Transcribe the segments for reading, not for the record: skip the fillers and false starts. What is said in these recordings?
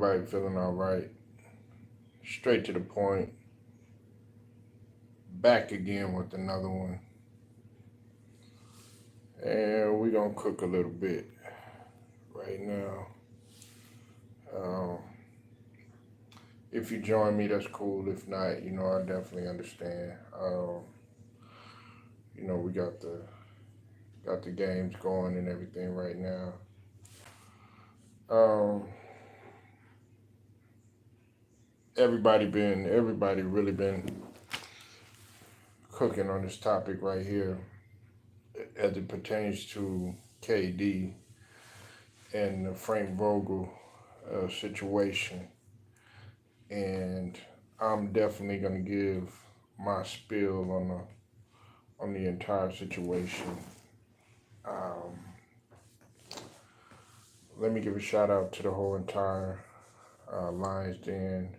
Everybody feeling all right. Straight to the point. Back again with another one. And we're going to cook a little bit right now. Um, if you join me, that's cool. If not, I definitely understand. We got the games going and everything right now. Um, everybody really been cooking on this topic right here as it pertains to KD and the Frank Vogel situation. And I'm definitely gonna give my spiel on the entire situation. Um, Let me give a shout out to the whole entire Lions Den,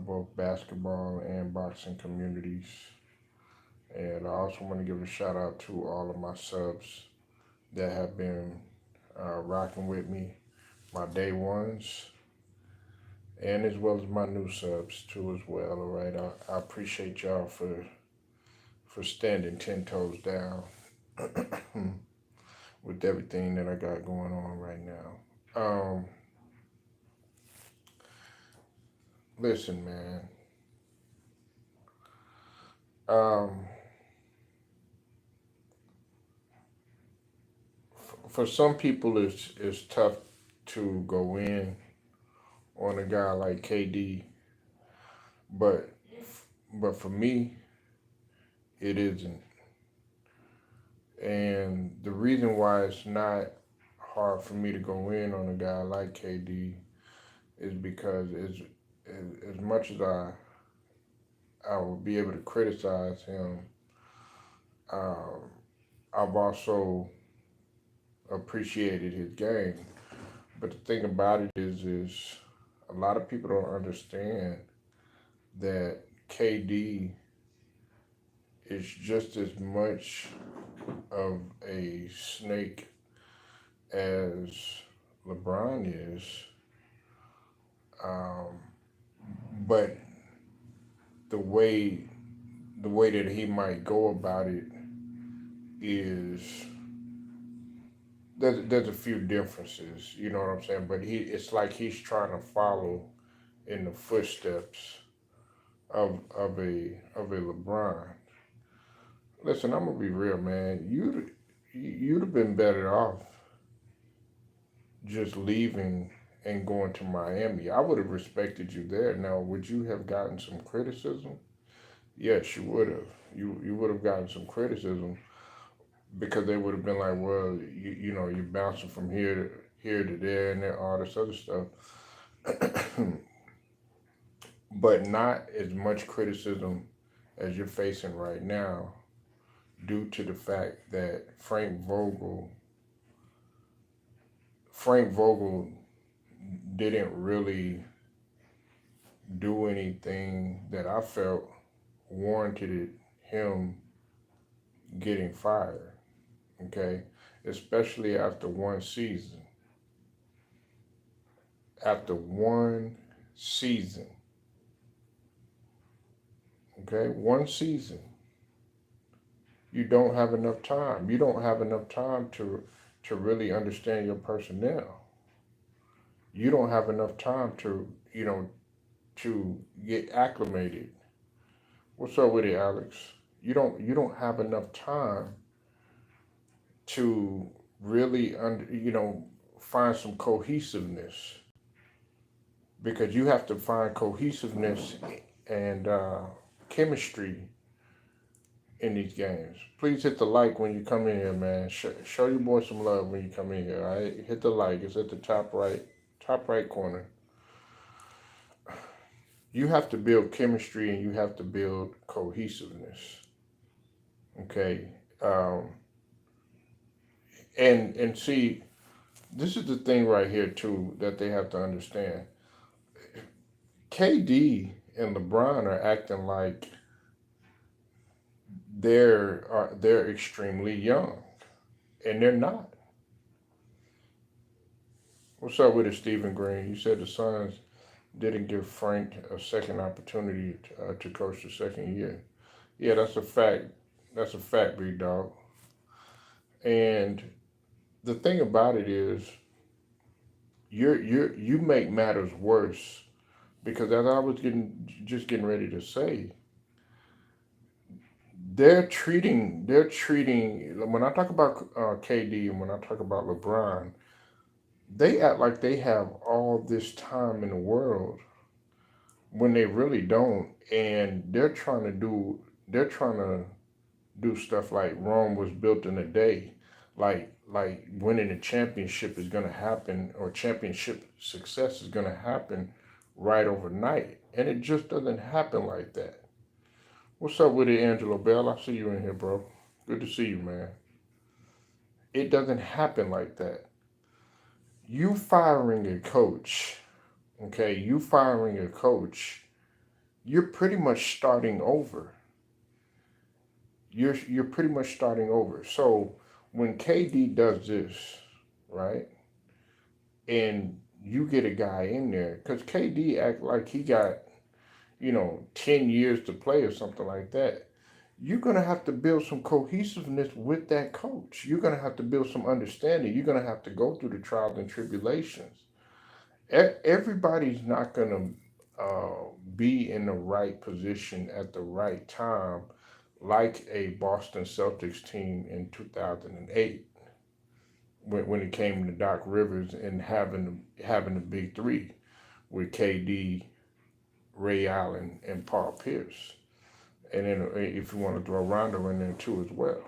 both basketball and boxing communities. And I also want to give a shout out to all of my subs that have been rocking with me, my day ones, and as well as my new subs too as well. All right, I appreciate y'all for standing 10 toes down with everything that I got going on right now. Listen, man. Um, for some people, it's tough to go in on a guy like KD, but for me, it isn't. And the reason why it's not hard for me to go in on a guy like KD is because as much as I will be able to criticize him, um, I've also appreciated his game. But the thing about it is a lot of people don't understand that KD is just as much of a snake as LeBron is, um, but the way that he might go about it is there's a few differences, you know what I'm saying? But it's like he's trying to follow in the footsteps of a LeBron. Listen, I'm gonna be real, man. You'd have been better off just leaving and going to Miami. I would have respected you there. Now, would you have gotten some criticism? Yes, you would have. You would have gotten some criticism because they would have been like, well, you're bouncing from here to there and there, all this other stuff. But not as much criticism as you're facing right now due to the fact that Frank Vogel didn't really do anything that I felt warranted him getting fired. Okay, especially after one season. After one season. Okay, one season. You don't have enough time. You don't have enough time to really understand your personnel. You don't have enough time to get acclimated. What's up with it, Alex? You don't have enough time to really find some cohesiveness, because you have to find cohesiveness and chemistry in these games. Please hit the like when you come in here, man. Show your boy some love when you come in here. All right, hit the like. It's at the top right corner. You have to build chemistry and you have to build cohesiveness. Okay, um, and see, this is the thing right here too that they have to understand. KD and LeBron are acting like they're extremely young, and they're not. What's up with it, Stephen Green? You said the Suns didn't give Frank a second opportunity to coach the second year. Yeah, that's a fact. That's a fact, big dog. And the thing about it is, you make matters worse because as I was getting ready to say, they're treating when I talk about KD and when I talk about LeBron, they act like they have all this time in the world when they really don't, and they're trying to do stuff like Rome was built in a day, like winning a championship is gonna happen or championship success is gonna happen right overnight, and it just doesn't happen like that. What's up with it, Angelo Bell? I see you in here, bro. Good to see you, man. It doesn't happen like that. You firing a coach, okay? You firing a coach, you're pretty much starting over. You're pretty much starting over. So when KD does this, right, and you get a guy in there, because KD act like he got 10 years to play or something like that. You're gonna have to build some cohesiveness with that coach. You're gonna have to build some understanding. You're gonna have to go through the trials and tribulations. Everybody's not gonna be in the right position at the right time, like a Boston Celtics team in 2008 when it came to Doc Rivers and having the big three with KD, Ray Allen, and Paul Pierce. And then if you want to throw Rondo in there too as well.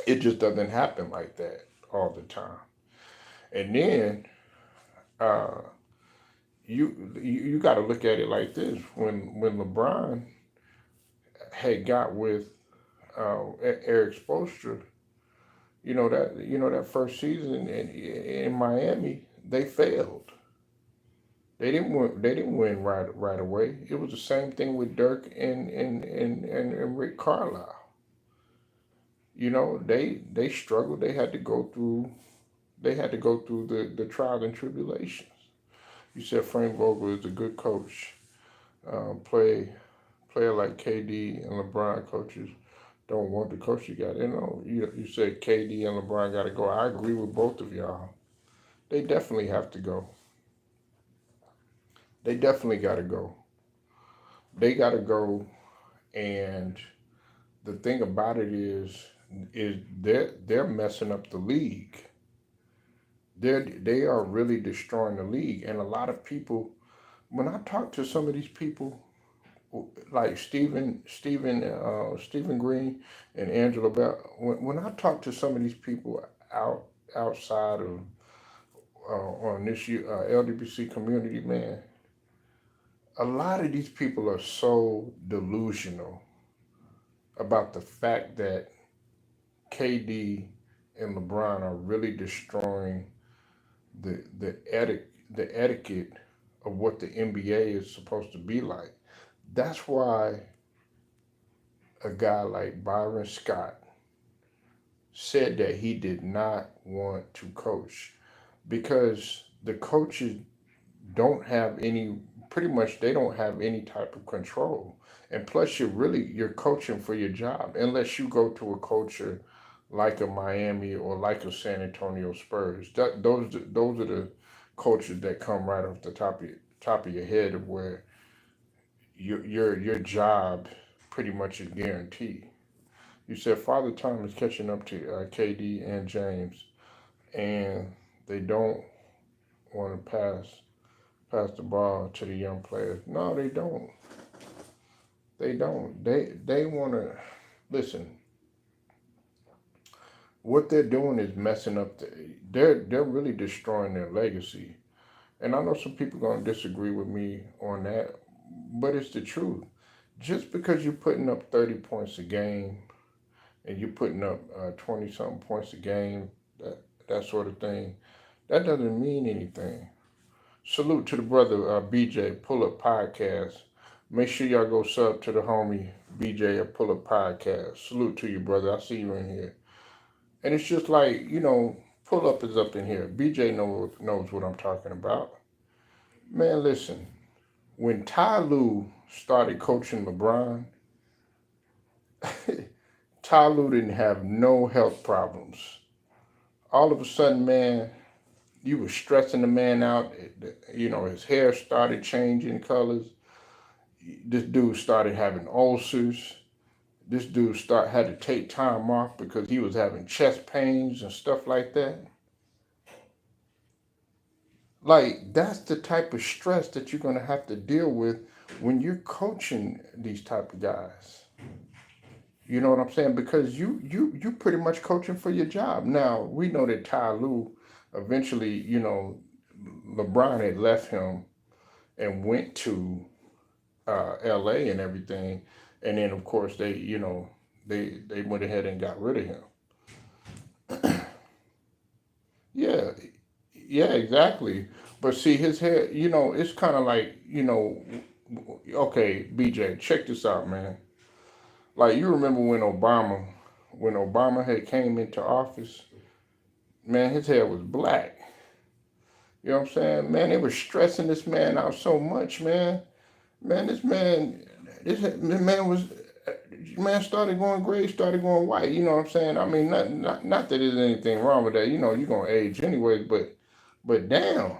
It just doesn't happen like that all the time. And then uh, you got to look at it like this: when LeBron had got with Eric Spoelstra, that first season in Miami, they failed. They didn't win right away. It was the same thing with Dirk and Rick Carlisle. They struggled. They had to go through the trials and tribulations. You said Frank Vogel is a good coach. Play player like KD and LeBron coaches don't want the coach you got. You said KD and LeBron got to go. I agree with both of y'all. They definitely have to go. They definitely got to go. They got to go. And the thing about it is they're messing up the league. They are really destroying the league. And a lot of people, when I talk to some of these people, like Stephen Green and Angela Bell, when I talk to some of these people outside of on this LDBC community, man, a lot of these people are so delusional about the fact that KD and LeBron are really destroying the etiquette of what the NBA is supposed to be like. That's why a guy like Byron Scott said that he did not want to coach because the coaches don't have any pretty much they don't have any type of control. And plus you're coaching for your job unless you go to a culture like a Miami or like a San Antonio Spurs. Those are the coaches that come right off the top of your head of where your job pretty much is guaranteed. You said Father Time is catching up to KD and James, and they don't want to pass the ball to the young players. No, they don't. They don't. They want to listen. What they're doing is messing up. They're really destroying their legacy. And I know some people gonna disagree with me on that, but it's the truth. Just because you're putting up 30 points a game and you're putting up 20 something points a game, that sort of thing, that doesn't mean anything. Salute to the brother BJ Pull Up Podcast. Make sure y'all go sub to the homie BJ at Pull Up Podcast. Salute to you, brother. I see you in here. And it's just like, Pull up is up in here. BJ knows what I'm talking about. Man, listen. When Ty Lue started coaching LeBron, Ty Lue didn't have no health problems. All of a sudden, man, you were stressing the man out. You know, his hair started changing colors. This dude started having ulcers. This dude had to take time off because he was having chest pains and stuff like that. Like, that's the type of stress that you're going to have to deal with when you're coaching these type of guys. You know what I'm saying? Because you pretty much coaching for your job. Now, we know that Ty Lue eventually, you know, LeBron had left him and went to LA and everything. And then, of course, they went ahead and got rid of him. Yeah, yeah, exactly. But see, his hair, you know, it's kind of like, you know, okay, BJ, check this out, man. Like, you remember when Obama had came into office, man, his hair was black. You know what I'm saying? Man, they were stressing this man out so much, man. Man, this man was, man started going gray, started going white. You know what I'm saying? I mean, not that there's anything wrong with that. You know, you're gonna age anyways, but damn,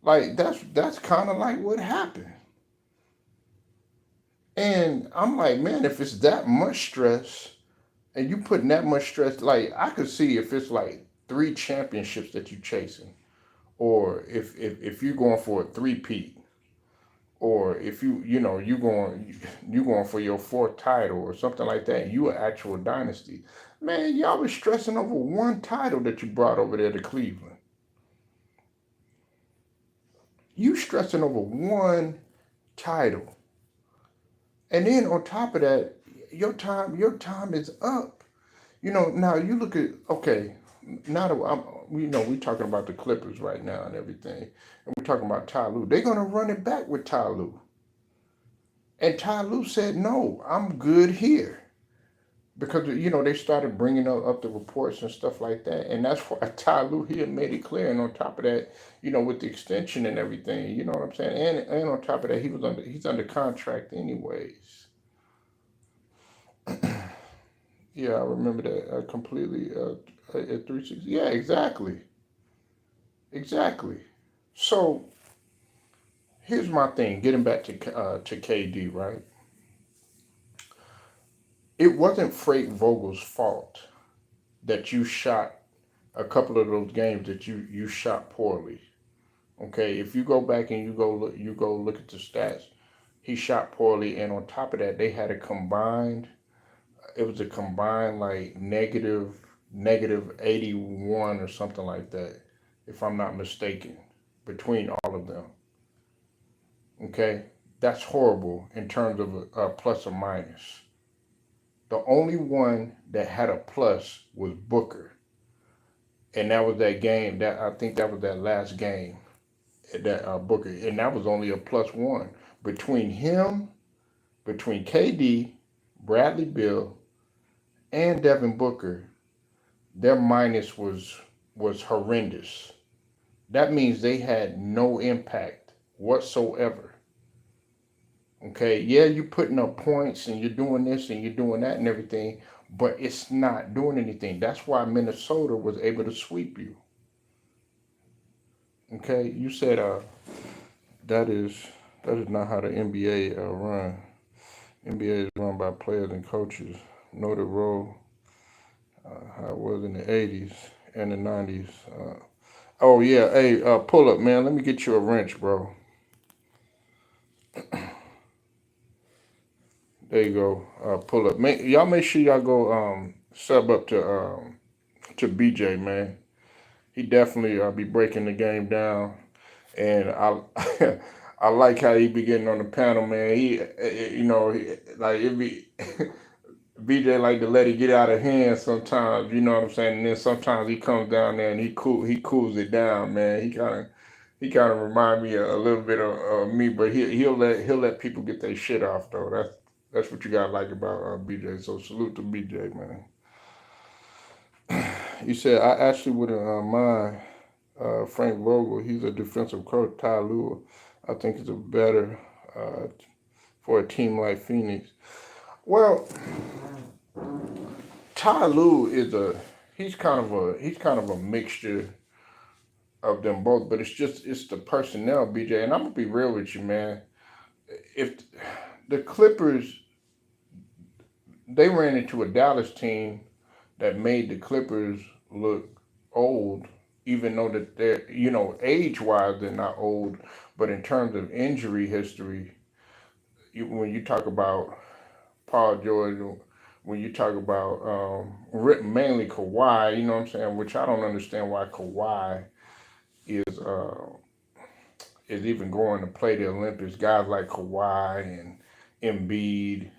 like that's kind of like what happened. And I'm like, man, if it's that much stress, and you putting that much stress, like I could see if it's like 3 championships that you chasing, or if you're going for a three-peat, or if you going for your fourth title or something like that, you an actual dynasty. Man, y'all was stressing over one title that you brought over there to Cleveland. You stressing over one title. And then on top of that, your time is up. You know, now you look at, okay, now that we talking about the Clippers right now and everything, and we're talking about Ty Lue. They're gonna run it back with Ty Lue. And Ty Lue said, no, I'm good here. Because, you know, they started bringing up the reports and stuff like that. And that's why Ty Lue, he had made it clear. And on top of that, you know, with the extension and everything, you know what I'm saying? And on top of that, he's under contract anyways. Yeah, I remember that completely at 360. Yeah, exactly. Exactly. So here's my thing, getting back to KD, right? It wasn't Frank Vogel's fault that you shot a couple of those games that you shot poorly. Okay, if you go back and you go look at the stats, he shot poorly, and on top of that, they had a combined. It was a combined like negative 81 or something like that, if I'm not mistaken, between all of them. Okay, that's horrible in terms of a plus or minus. The only one that had a plus was Booker, and that was that game. That I think that was that last game that Booker, and that was only a +1 between him, between KD, Bradley Bill, and Devin Booker. Their minus was horrendous. That means they had no impact whatsoever. Okay, yeah, you're putting up points and you're doing this and you're doing that and everything, but it's not doing anything. That's why Minnesota was able to sweep you. Okay, you said that is that is not how the NBA run. NBA is run by players and coaches. Know the role how it was in the '80s and the '90s. Oh yeah, hey, pull up, man. Let me get you a wrench, bro. There you go. Pull up. Y'all make sure y'all go sub up to BJ, man. He definitely be breaking the game down, and I I like how he be getting on the panel, man. Like it be BJ like to let it get out of hand sometimes. You know what I'm saying? And then sometimes he comes down there and he cools it down, man. He kind of remind me a little bit of me, but he'll let people get their shit off though. That's what you gotta like about BJ. So salute to BJ, man. You said I actually wouldn't mind Frank Vogel. He's a defensive coach. Ty Lue, I think, is a better for a team like Phoenix. Well, Ty Lue is a he's kind of a mixture of them both, but it's the personnel, BJ. And I'm gonna be real with you, man. If the Clippers they ran into a Dallas team that made the Clippers look old, even though that they're age wise they're not old, but in terms of injury history, when you talk about Paul George, when you talk about mainly Kawhi, you know what I'm saying, which I don't understand why Kawhi is is even going to play the Olympics. Guys like Kawhi and Embiid,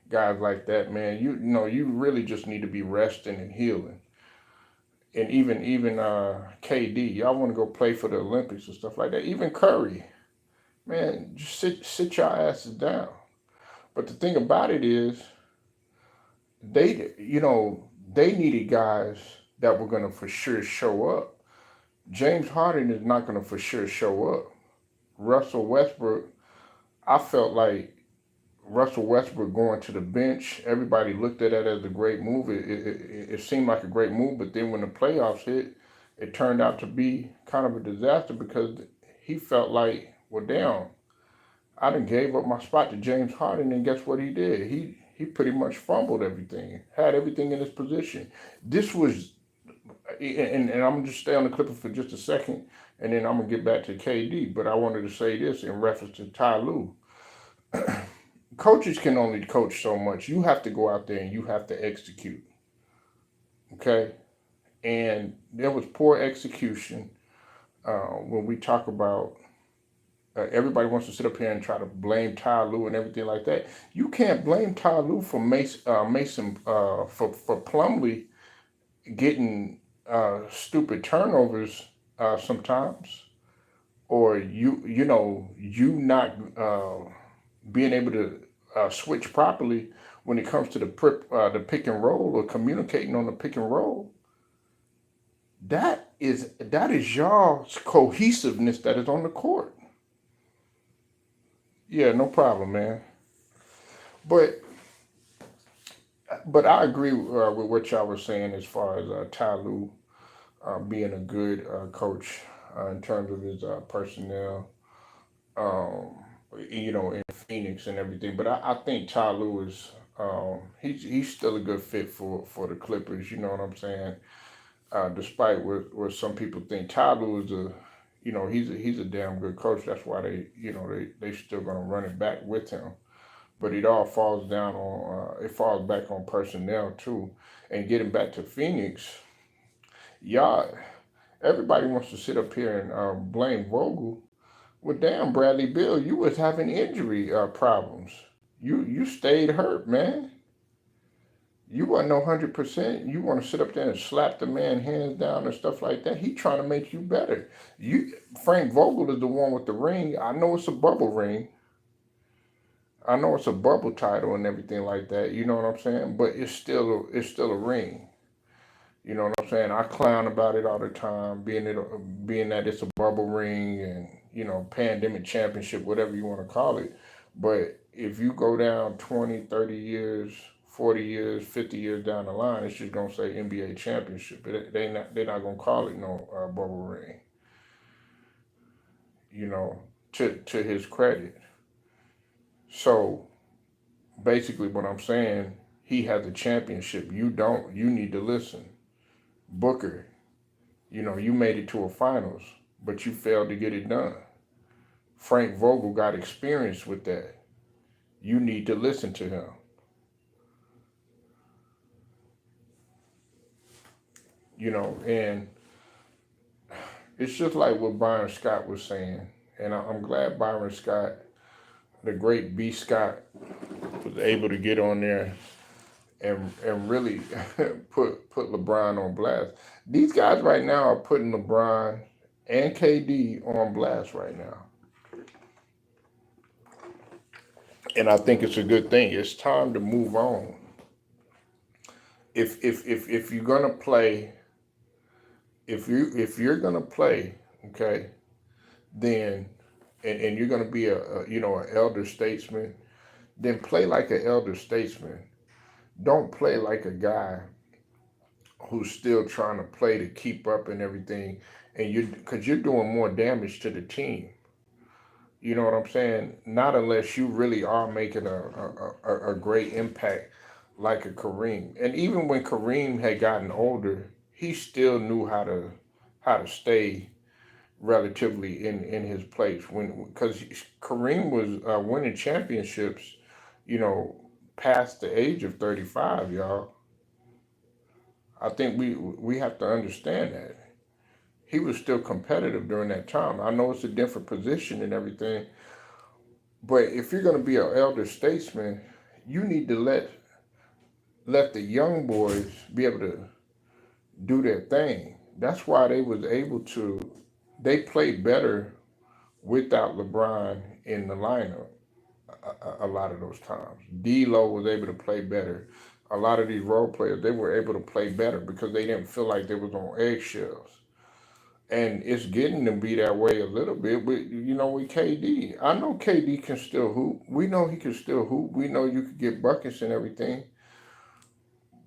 guys like that, man, you really just need to be resting and healing. And even KD, y'all want to go play for the Olympics and stuff like that. Even Curry, man, just sit your asses down. But the thing about it is, they needed guys that were gonna for sure show up. James Harden is not gonna for sure show up. Russell Westbrook, I felt like Russell Westbrook going to the bench, everybody looked at that as a great move. It seemed like a great move, but then when the playoffs hit, it turned out to be kind of a disaster because he felt like, well, damn, I done gave up my spot to James Harden, and guess what he did? He pretty much fumbled everything, had everything in his position. This was, and I'm gonna just stay on the Clippers for just a second, and then I'm gonna get back to KD. But I wanted to say this in reference to Ty Lue. Coaches can only coach so much. You have to go out there and you have to execute. Okay? And there was poor execution when we talk about everybody wants to sit up here and try to blame Ty Lue and everything like that. You can't blame Ty Lue for Mason for Plumlee getting stupid turnovers sometimes, or you not being able to switch properly when it comes to the pick and roll or communicating on the pick and roll. That is y'all's cohesiveness that is on the court. Yeah, no problem, man. But I agree with what y'all were saying as far as Ty Lue being a good coach in terms of his personnel. Um, in Phoenix and everything. But I think Ty Lue is he's still a good fit for the Clippers. You know what I'm saying? Despite what some people think, Ty Lue is he's a damn good coach. That's why they still gonna run it back with him. But it all falls down on it falls back on personnel too. And getting back to Phoenix, y'all, everybody wants to sit up here and blame Vogel. Well, damn, Bradley Beal, you was having injury problems. You stayed hurt, man. You wasn't no 100%. You want to sit up there and slap the man hands down and stuff like that. He trying to make you better. Frank Vogel is the one with the ring. I know it's a bubble ring. I know it's a bubble title and everything like that. You know what I'm saying? But it's still a ring. You know what I'm saying? I clown about it all the time, being that it's a bubble ring and pandemic championship, whatever you want to call it. But if you go down 20, 30 years, 40 years, 50 years down the line, it's just gonna say NBA championship. They're not gonna call it no bubble ring. You know, to his credit. So basically, what I'm saying, he has a championship. You don't. You need to listen. Booker, you made it to a finals, but you failed to get it done. Frank Vogel got experience with that. You need to listen to him. And it's just like what Byron Scott was saying. And I'm glad Byron Scott, the great B. Scott, was able to get on there and really put LeBron on blast. These guys right now are putting LeBron and KD on blast right now. And I think it's a good thing. It's time to move on. If you're gonna play if you're gonna play, okay, then and you're gonna be an elder statesman, then play like an elder statesman. Don't play like a guy who's still trying to play to keep up and everything, and you because you're doing more damage to the team. You know what I'm saying? Not unless you really are making a great impact like a Kareem. And even when Kareem had gotten older, he still knew how to stay relatively in his place when because Kareem was winning championships, you know, past the age of 35, y'all. I think we have to understand that he was still competitive during that time. I know it's a different position and everything, but if you're going to be an elder statesman, you need to let the young boys be able to do their thing. That's why they was able to. They played better without LeBron in the lineup a lot of those times. D'Lo was able to play better. A lot of these role players, they were able to play better because they didn't feel like they was on eggshells. And it's getting to be that way a little bit with KD. I know KD can still hoop. We know he can still hoop. We know you could get buckets and everything.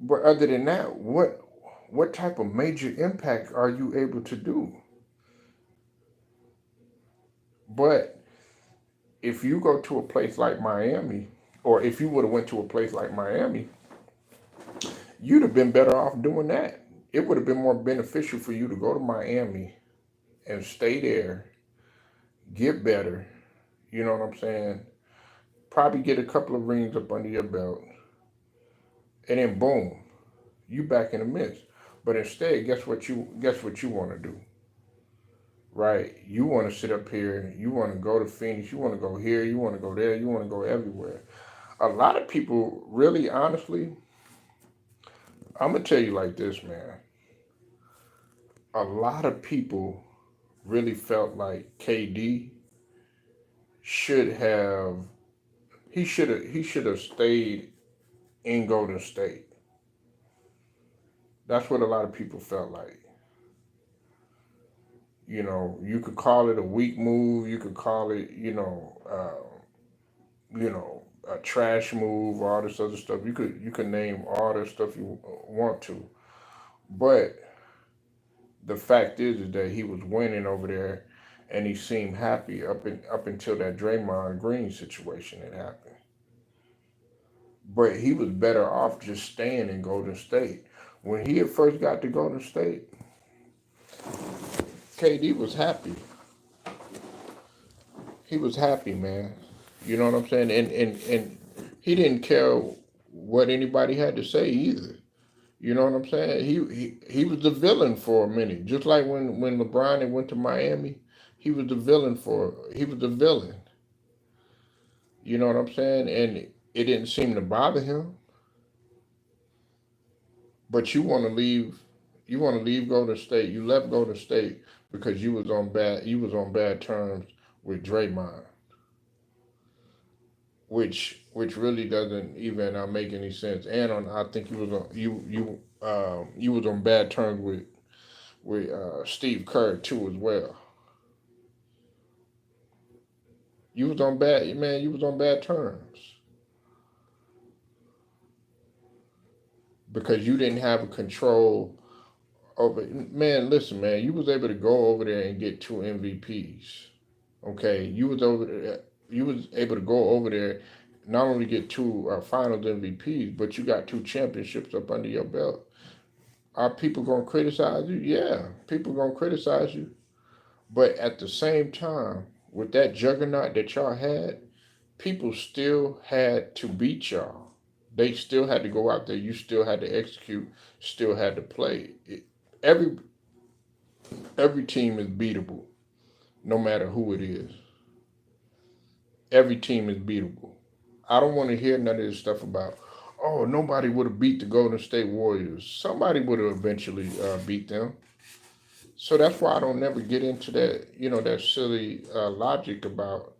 But other than that, what type of major impact are you able to do? But if you go to a place like Miami, or if you would have went to a place like Miami, you'd have been better off doing that. It would have been more beneficial for you to go to Miami and stay there, get better. You know what I'm saying? Probably get a couple of rings up under your belt, and then boom, you back in the mix. But instead, guess what you want to do, right? You want to sit up here. You want to go to Phoenix. You want to go here. You want to go there. You want to go everywhere. A lot of people, really, honestly, I'm gonna tell you like this, man. A lot of people really felt like KD should have he should have stayed in Golden State. That's what a lot of people felt like. You could call it a weak move. You could call it, a trash move, all this other stuff. You could name all the stuff you want to, but the fact is that he was winning over there, and he seemed happy up until that Draymond Green situation had happened. But he was better off just staying in Golden State. When he had first got to Golden State, KD was happy. He was happy, man. You know what I'm saying? And he didn't care what anybody had to say either. You know what I'm saying? He was the villain for a minute. Just like when LeBron had went to Miami, he was the villain. You know what I'm saying? And it didn't seem to bother him. But you want to leave Golden State. You left Golden State because you was on bad terms with Draymond, which really doesn't even make any sense. And I think you was on bad terms with Steve Kerr too as well. You was on bad terms because you didn't have a control over. Man, listen, man, you was able to go over there and get two MVPs. Okay, you was able to go over there, not only get two Finals MVPs, but you got two championships up under your belt. Are people gonna criticize you? Yeah, people gonna criticize you. But at the same time, with that juggernaut that y'all had, people still had to beat y'all. They still had to go out there. You still had to execute. Still had to play. Every every team is beatable, no matter who it is. Every team is beatable. I don't want to hear none of this stuff about, oh, nobody would have beat the Golden State Warriors. Somebody would have eventually beat them. So that's why I don't never get into that, that silly logic about,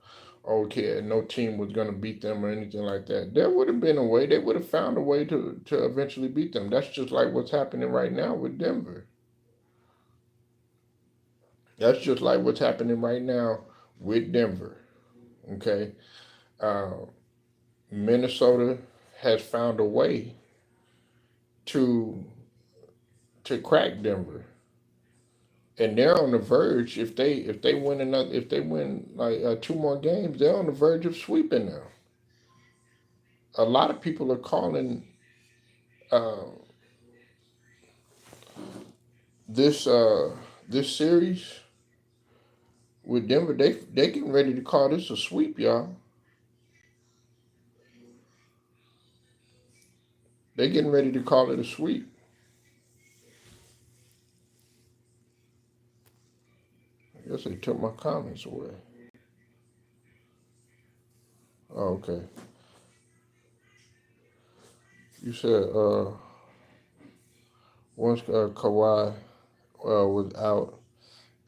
okay, no team was going to beat them or anything like that. There would have been a way. They would have found a way to eventually beat them. That's just like what's happening right now with Denver. That's just like what's happening right now with Denver. Okay, uh, Minnesota has found a way to crack Denver, and they're on the verge. If they win like two more games, they're on the verge of sweeping now. A lot of people are calling uh, this this series with Denver. They getting ready to call this a sweep, y'all. They getting ready to call it a sweep. I guess they took my comments away. Oh, okay. You said once Kawhi was out,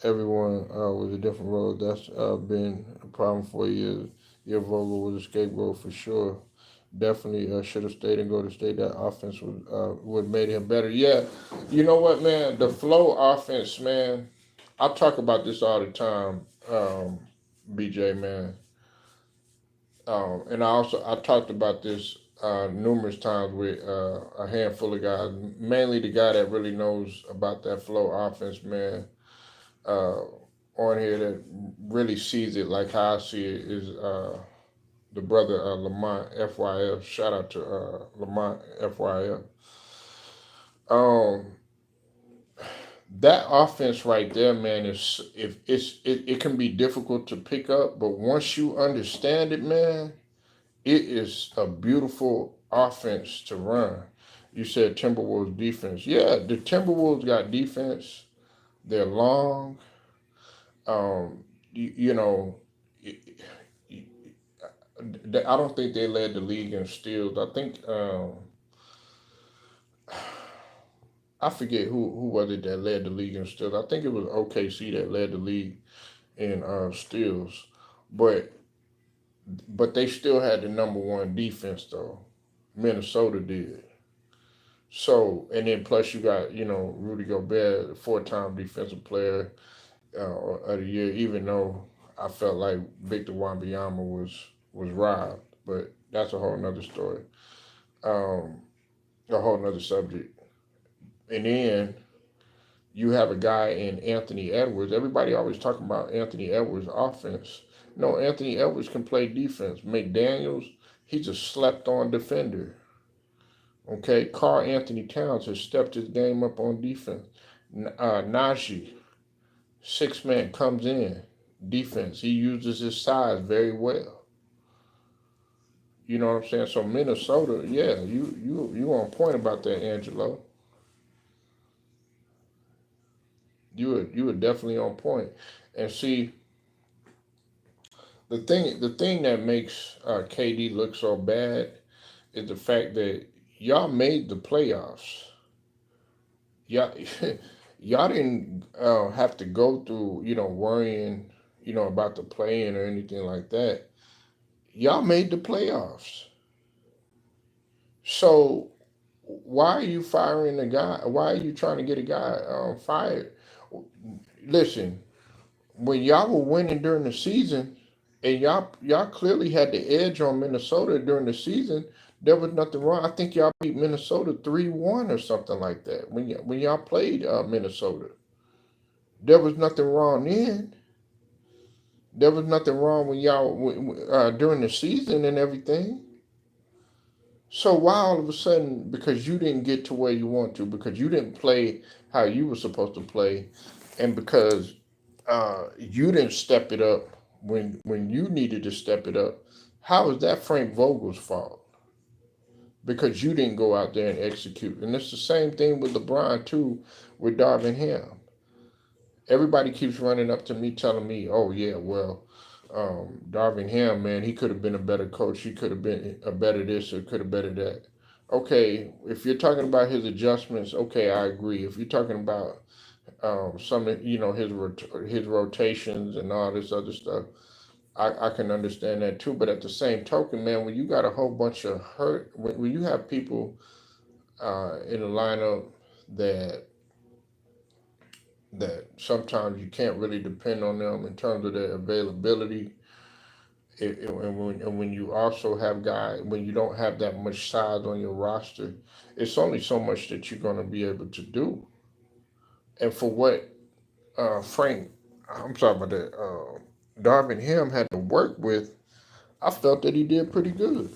everyone was a different role. That's been a problem for years. Yeah, Vogel was a scapegoat for sure. Definitely should have stayed and go to state. That offense would made him better. Yeah, you know what, man? The flow offense, man. I talk about this all the time, BJ, man. And I talked about this numerous times with a handful of guys. Mainly the guy that really knows about that flow offense, man. Uh, on here that really sees it like how I see it is the brother Lamont FYF. Shout out to Lamont FYF. Um, that offense right there, man, is if it can be difficult to pick up, but once you understand it, man, it is a beautiful offense to run. You said Timberwolves defense. Yeah, the Timberwolves got defense. They're long. You know, I don't think they led the league in steals. I think I forget who was it that led the league in steals. I think it was OKC that led the league in steals, but they still had the number one defense though. Minnesota did. So and then plus you got Rudy Gobert, four-time defensive player of the year. Even though I felt like Victor Wembanyama was robbed, but that's a whole nother story, um, a whole nother subject. And then you have a guy in Anthony Edwards. Everybody always talking about Anthony Edwards' offense. No, Anthony Edwards can play defense. McDaniels, he's a slept-on defender. Okay, Carl Anthony Towns has stepped his game up on defense. Najee, six man comes in defense. He uses his size very well. You know what I'm saying? So Minnesota, yeah, you on point about that, Angelo. You were definitely on point. And see, the thing that makes KD look so bad is the fact that y'all made the playoffs. Y'all y'all didn't have to go through worrying about the play-in or anything like that. Y'all made the playoffs. So why are you firing a guy? Why are you trying to get a guy fired? Listen, when y'all were winning during the season, and y'all clearly had the edge on Minnesota during the season, there was nothing wrong. I think y'all beat Minnesota 3-1 or something like that when y'all played Minnesota. There was nothing wrong then. There was nothing wrong when y'all during the season and everything. So why all of a sudden, because you didn't get to where you want to, because you didn't play how you were supposed to play, and because you didn't step it up when you needed to step it up, how is that Frank Vogel's fault? Because you didn't go out there and execute. And it's the same thing with LeBron too, with Darvin Ham. Everybody keeps running up to me telling me, "Oh yeah, well, Darvin Ham, man, he could have been a better coach. He could have been a better this or could have better that." Okay, if you're talking about his adjustments, okay, I agree. If you're talking about some, his rotations and all this other stuff, I can understand that too. But at the same token, man, when you got a whole bunch of hurt, when you have people in the lineup that that sometimes you can't really depend on them in terms of their availability. And when you also have guys, when you don't have that much size on your roster, it's only so much that you're going to be able to do. And for what Frank, I'm sorry about that, Darvin Ham had to work with, I felt that he did pretty good.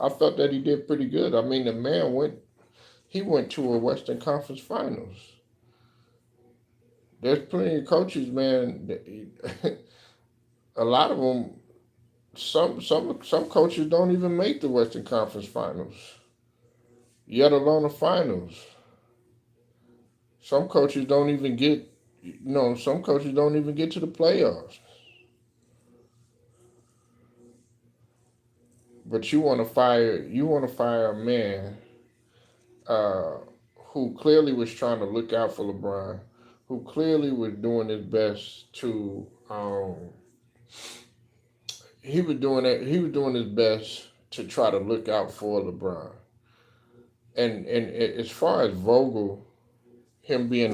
I felt that he did pretty good. I mean, the man he went to a Western Conference Finals. There's plenty of coaches, man. A lot of them, some coaches don't even make the Western Conference Finals, yet alone the finals. Some coaches don't even get, some coaches don't even get to the playoffs. But you want to fire a man uh, who clearly was trying to look out for LeBron, who clearly was doing his best to he was doing his best to try to look out for LeBron. And as far as Vogel, him being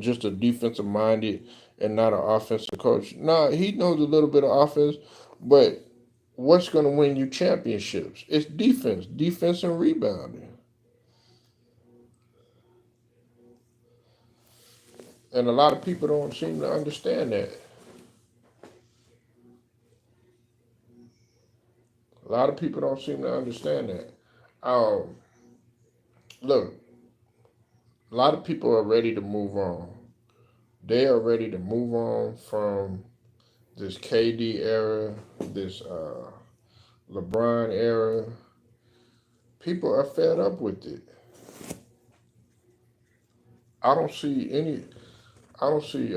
just a defensive minded and not an offensive coach, nah, he knows a little bit of offense, but what's going to win you championships? It's defense and rebounding. And a lot of people don't seem to understand that. A lot of people don't seem to understand that. Um, Look, a lot of people are ready to move on. They are ready to move on from this KD era, this LeBron era. People are fed up with it. I don't see any. I don't see.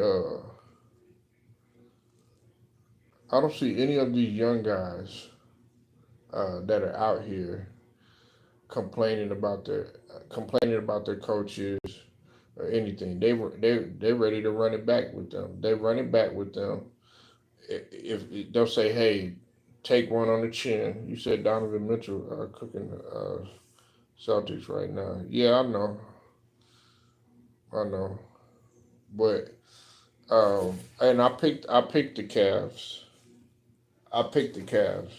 I don't see any of these young guys that are out here complaining about their coaches or anything. They're ready to run it back with them. They run it back with them. If they'll say, "Hey, take one on the chin." You said Donovan Mitchell cooking Celtics right now. Yeah, I know, but and I picked the Cavs. I picked the Cavs,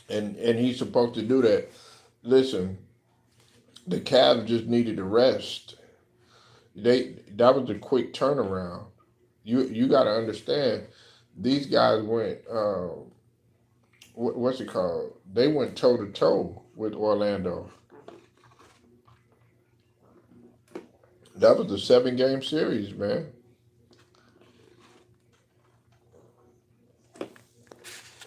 and he's supposed to do that. Listen, the Cavs just needed to rest. That was a quick turnaround. You got to understand, these guys went what's it called? They went toe to toe with Orlando. That was a 7 game series, man.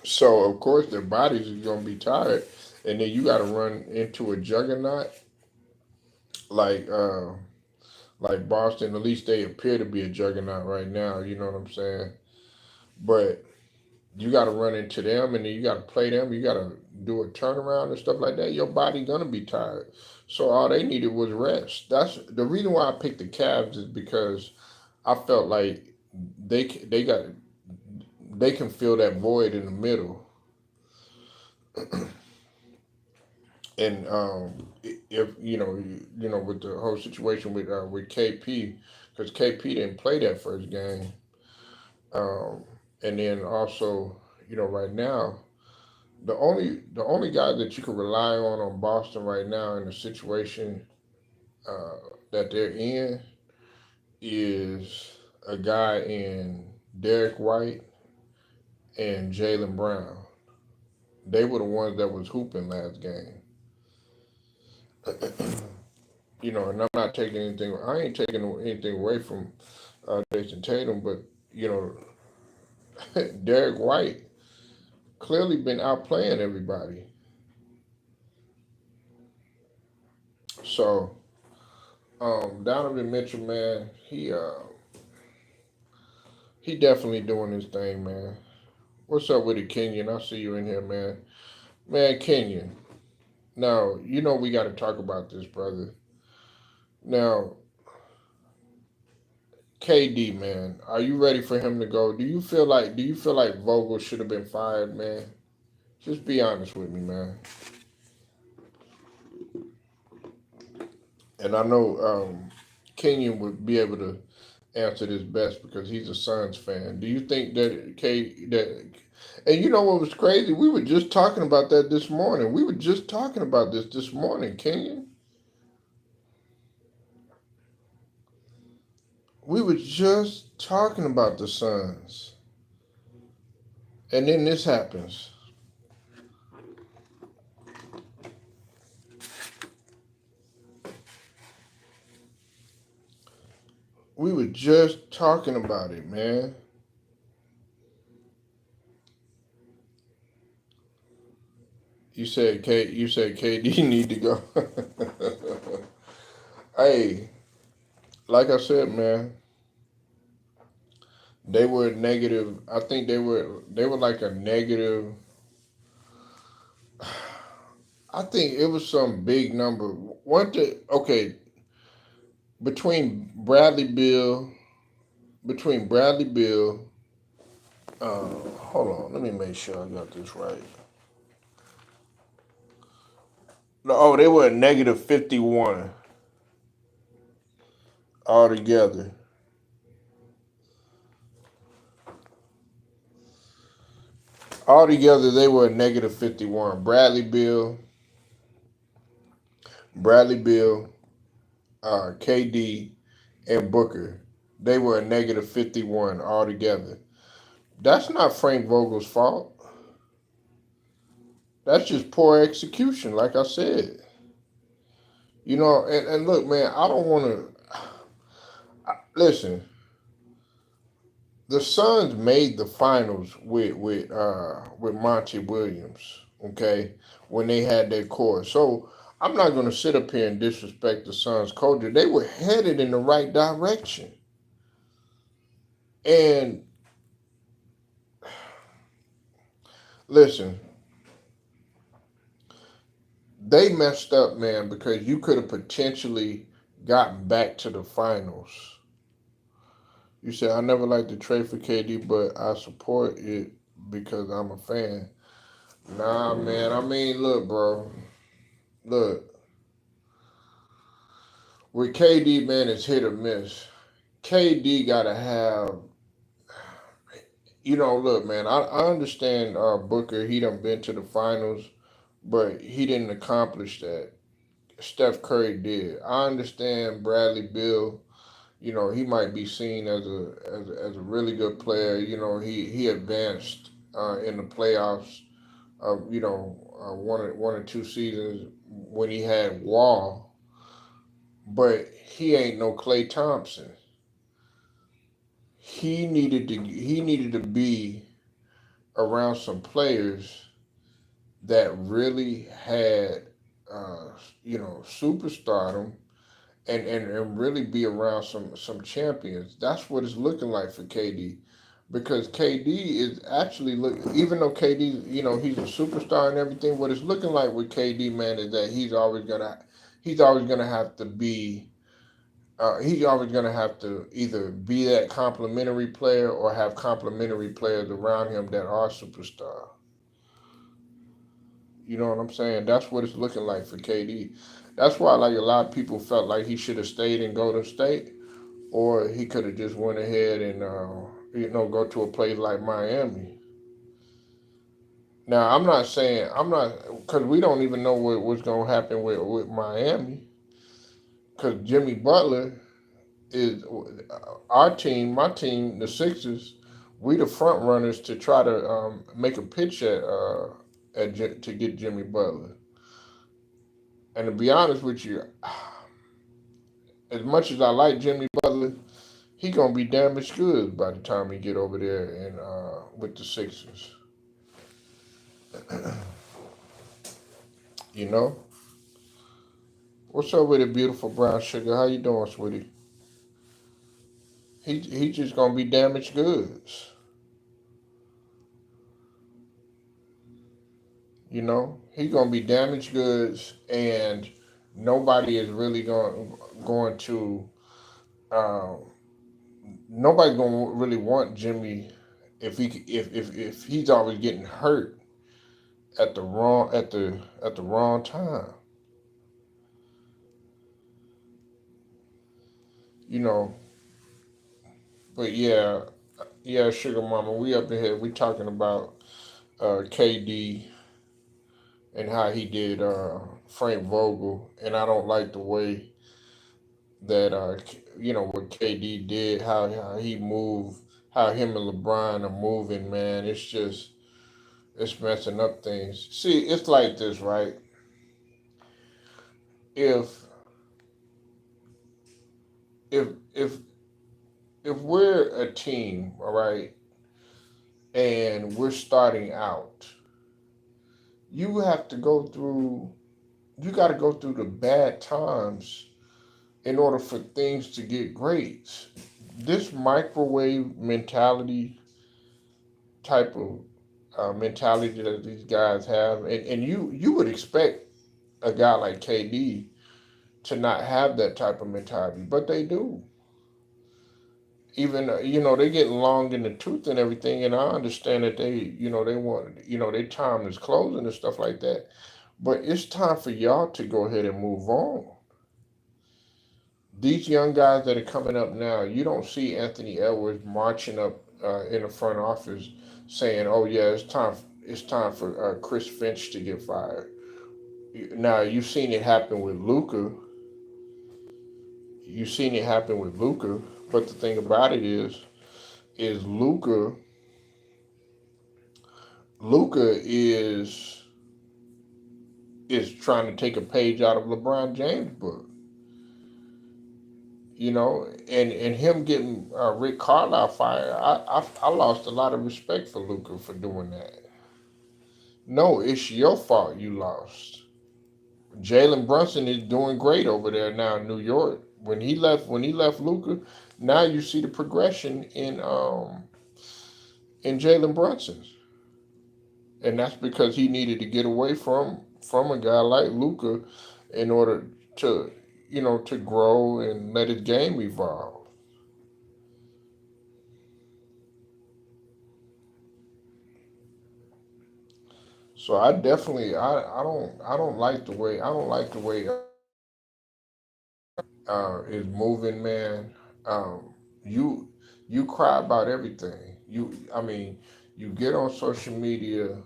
So of course their bodies are gonna be tired, and then you got to run into a juggernaut like like Boston. At least they appear to be a juggernaut right now. You know what I'm saying? But you got to run into them, and then you got to play them. You got to do a turnaround and stuff like that. Your body gonna be tired. So all they needed was rest. That's the reason why I picked the Cavs, is because I felt like they got they can fill that void in the middle. And if with the whole situation with KP, because KP didn't play that first game, um, and then also right now the only guy that you can rely on Boston right now in the situation uh, that they're in is a guy in Derek White and Jalen Brown. They were the ones that was hooping last game. And I'm not taking anything. I ain't taking anything away from Jason Tatum, but you Derek White clearly been outplaying everybody. So Donovan Mitchell, man, he definitely doing his thing, man. What's up with it, Kenyon? I see you in here, man. Man, Kenyon. Now we got to talk about this, brother. Now, KD, man, are you ready for him to go? Do you feel like Vogel should have been fired, man? Just be honest with me, man. And I know Kenyon would be able to answer this best because he's a Suns fan. Do you think that and you know what was crazy? We were just talking about that this morning. We were just talking about this morning, Kenyon. We were just talking about the Suns, and then this happens. We were just talking about it, man. You said KD need to go. Hey, like I said, man, they were negative. I think they were like a negative. I think it was some big number. What the okay between Bradley Bill between Bradley Bill. Hold on, let me make sure I got this right. No, oh, they were a negative 51 altogether. Altogether, they were a negative 51. Bradley Bill, KD, and Booker. They were a negative 51 altogether. That's not Frank Vogel's fault. That's just poor execution, like I said. And look, man, I don't want to. Listen, the Suns made the finals with Monty Williams, okay, when they had their core. So I'm not going to sit up here and disrespect the Suns' culture. They were headed in the right direction, and listen, they messed up, man, because you could have potentially gotten back to the finals. You said I never liked to trade for KD, but I support it because I'm a fan. Nah, man. I mean, look, bro. Look, with KD, man, it's hit or miss. KD gotta have, look, man. I understand Booker. He done been to the finals, but he didn't accomplish that. Steph Curry did. I understand Bradley Bill. He might be seen as a really good player. He advanced in the playoffs. One or two seasons when he had Wall, but he ain't no Klay Thompson. He needed to be around some players that really had superstardom and really be around some champions. That's what it's looking like for KD. Because KD is actually even though KD, he's a superstar and everything, what it's looking like with KD, man, is that he's always gonna have to be he's always going to have to either be that complimentary player or have complimentary players around him that are superstar. You know what I'm saying? That's what it's looking like for KD. That's why like a lot of people felt like he should have stayed in Golden State, or he could have just went ahead and go to a place like Miami. Now I'm not saying I'm not because we don't even know what's going to happen with Miami because Jimmy Butler is our team, my team, the Sixers. We the front runners to try to make a pitch to get Jimmy Butler. And to be honest with you, as much as I like Jimmy Butler, he gonna be damaged goods by the time he get over there and with the Sixers. You know, what's up with it, beautiful brown sugar? How you doing, sweetie? He just gonna be damaged goods. He gonna be damaged goods, and nobody is really going to. Uh, Nobody's gonna really want Jimmy if he's always getting hurt at the wrong time. you know, but yeah, yeah, Sugar Mama, we up ahead. We talking about KD and how he did Frank Vogel, and I don't like the way that what KD did, how he moved, how him and LeBron are moving. Man, it's messing up things. See, it's like this, right? If if if if we're a team, all right, and we're starting out, you have to go through. You got to go through the bad times in order for things to get great. This microwave mentality type of mentality that these guys have, and you would expect a guy like KD to not have that type of mentality, but they do. Even they get long in the tooth and everything, and I understand that they want their time is closing and stuff like that. But it's time for y'all to go ahead and move on. These young guys that are coming up now, you don't see Anthony Edwards marching up in the front office saying, "Oh yeah, it's time for Chris Finch to get fired." Now you've seen it happen with Luca. You've seen it happen with Luca, but the thing about it is Luca is trying to take a page out of LeBron James' book. And him getting Rick Carlisle fired, I lost a lot of respect for Luca for doing that. No, it's your fault you lost. Jalen Brunson is doing great over there now in New York. When he left Luca, now you see the progression in Jalen Brunson, and that's because he needed to get away from a guy like Luca in order to to grow and let his game evolve. So I don't like the way is moving, man. Um, you you cry about everything. I mean, you get on social media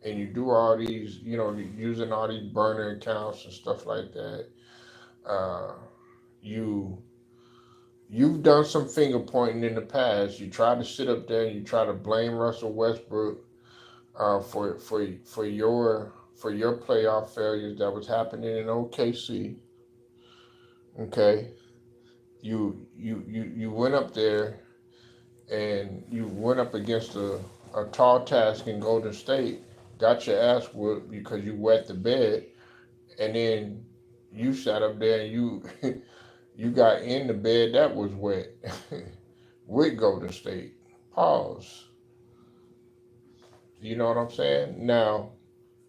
and you do all these, using all these burner accounts and stuff like that. Uh, you you've done some finger pointing in the past. You try to sit up there and you try to blame Russell Westbrook for your playoff failures that was happening in OKC. Okay, you went up there and you went up against a tall task in Golden State, got your ass whooped because you wet the bed, and then you sat up there and you you got in the bed that was wet with Golden State. Pause. You know what I'm saying? Now,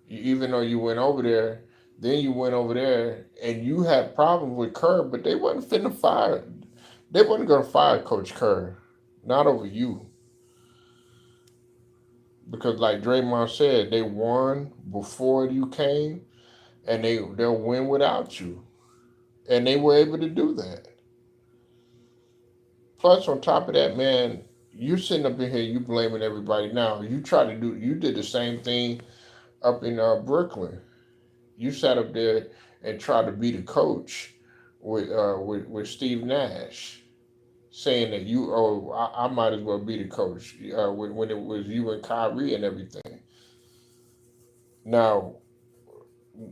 even though you went over there, then you went over there and you had problems with Kerr, but they wasn't finna fire. They wasn't gonna fire Coach Kerr, not over you, because like Draymond said, they won before you came, and they'll win without you, and they were able to do that. Plus, on top of that, man, you sitting up in here, you blaming everybody. Now you did the same thing up in Brooklyn. You sat up there and tried to be the coach with Steve Nash, saying that I might as well be the coach when it was you and Kyrie and everything. Now,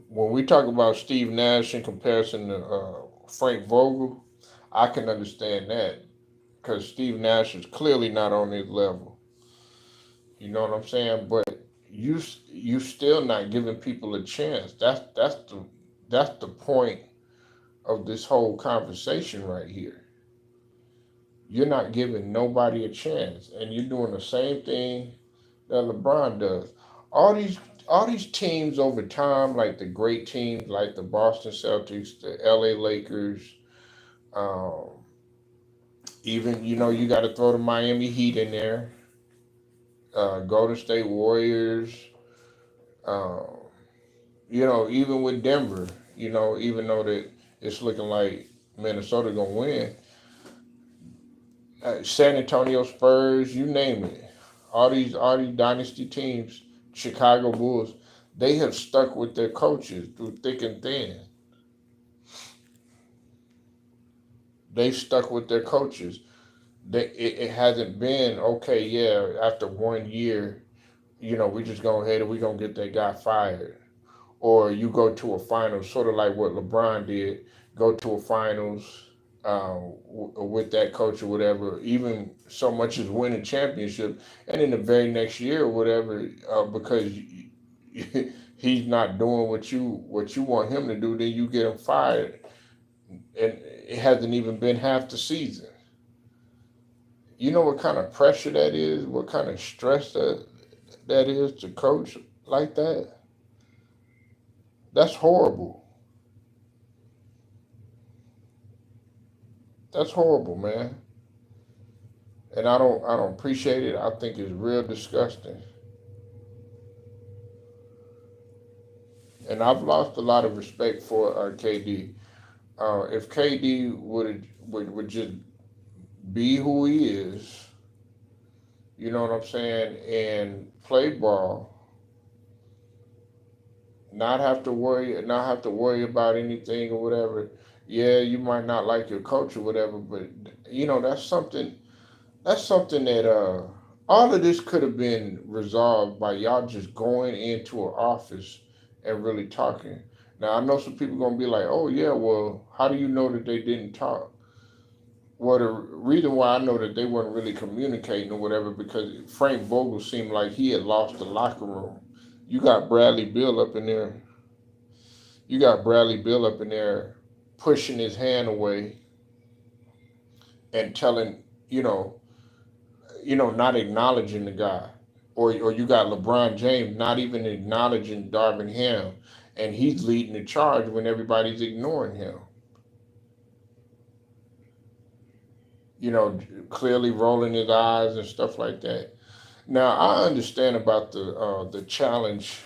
when we talk about Steve Nash in comparison to Frank Vogel, I can understand that because Steve Nash is clearly not on his level. You know what I'm saying? But you still not giving people a chance. That's the point of this whole conversation right here. You're not giving nobody a chance, and you're doing the same thing that LeBron does. All these all these teams over time, like the great teams, like the Boston Celtics, the LA Lakers, um, even you got to throw the Miami Heat in there, Golden State Warriors, uh, even with Denver, even though that it's looking like Minnesota gonna win, San Antonio Spurs, you name it. All these dynasty teams, Chicago Bulls, they have stuck with their coaches through thick and thin. They've stuck with their coaches. It hasn't been okay. Yeah, after 1 year, we just go ahead and we gonna get that guy fired, or you go to a finals, sort of like what LeBron did, go to a finals with that coach or whatever, even so much as win a championship, and in the very next year or whatever, because he's not doing what you want him to do, then you get him fired, and it hasn't even been half the season. You know what kind of pressure that is, what kind of stress that is to coach like that. That's horrible. That's horrible, man. And I don't appreciate it. I think it's real disgusting. And I've lost a lot of respect for KD. If KD would just be who he is, you know what I'm saying, and play ball, not have to worry about anything or whatever. Yeah, you might not like your coach or whatever, but that's something that all of this could have been resolved by y'all just going into an office and really talking. Now I know some people gonna be like, "Oh yeah, well, how do you know that they didn't talk?" Well, the reason why I know that they weren't really communicating or whatever, because Frank Vogel seemed like he had lost the locker room. You got Bradley Bill up in there. You got Bradley Bill up in there pushing his hand away and telling, you know, not acknowledging the guy. Or you got LeBron James not even acknowledging Darvin Ham, and he's leading the charge when everybody's ignoring him. Clearly rolling his eyes and stuff like that. Now I understand about the challenge,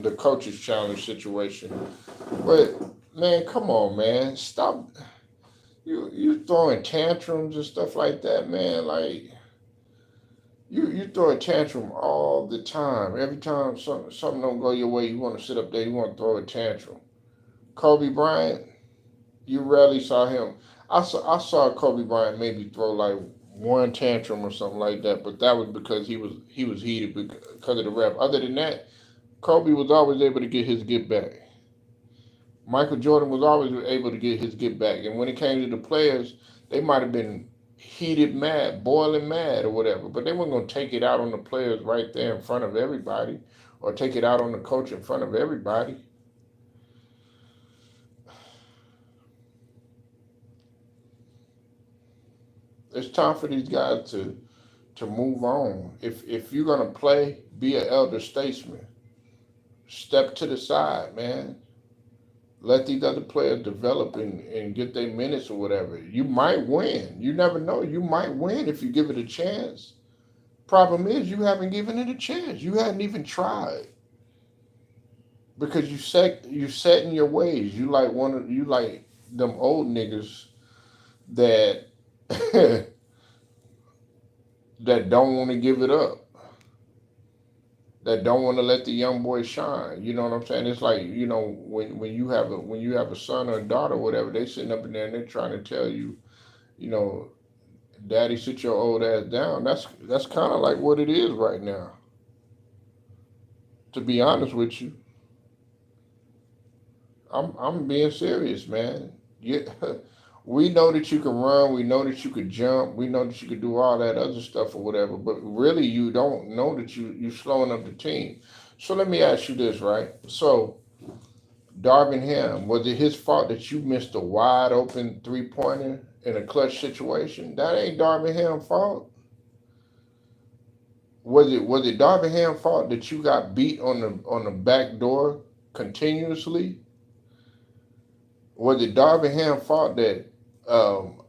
the coaches challenge situation, but man, come on, man, stop. You throwing tantrums and stuff like that, man. Like you throw a tantrum all the time. Every time something don't go your way, you want to sit up there, you want to throw a tantrum. Kobe Bryant, you rarely saw him. I saw Kobe Bryant maybe throw like one tantrum or something like that, but that was because he was heated because of the ref. Other than that, Kobe was always able to get his get back. Michael Jordan was always able to get his get back, and when it came to the players, they might have been heated, mad, boiling mad, or whatever, but they weren't gonna take it out on the players right there in front of everybody, or take it out on the coach in front of everybody. It's time for these guys to move on. If you're gonna play, be an elder statesman. Step to the side, man. Let these other players develop and get their minutes or whatever. You might win. You never know. You might win if you give it a chance. Problem is you haven't given it a chance. You hadn't even tried because you set in your ways. You like them old niggas that that don't want to give it up, that don't want to let the young boy shine. You know what I'm saying? It's like, when you have a son or a daughter or whatever, they sitting up in there and they're trying to tell you, you know, daddy, sit your old ass down. That's kind of like what it is right now. To be honest with you, I'm being serious, man. Yeah, we know that you can run. We know that you could jump. We know that you could do all that other stuff or whatever. But really, you don't know that you slowing up the team. So let me ask you this, right? So Darvin Ham, was it his fault that you missed a wide open 3-pointer in a clutch situation? That ain't Darvin Ham's fault. Was it Darvin Ham's fault that you got beat on the back door continuously? Was it Darvin Ham's fault that um,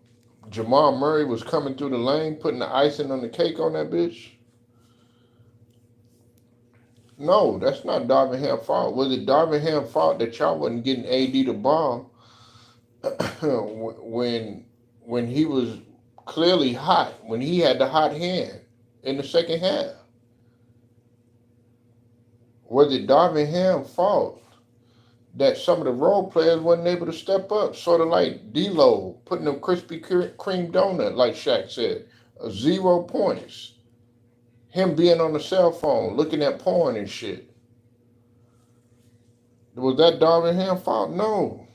Jamal Murray was coming through the lane, putting the icing on the cake on that bitch? No, that's not Darvin Ham's fault. Was it Darvin Ham's fault that y'all wasn't getting AD the ball when when he was clearly hot when he had the hot hand in the second half. Was it Darvin Ham's fault that some of the role players wasn't able to step up, sort of like D-Lo putting a Krispy Kreme donut, like Shaq said, 0 points. Him being on the cell phone, looking at porn and shit. Was that Darvin Ham's fault? No.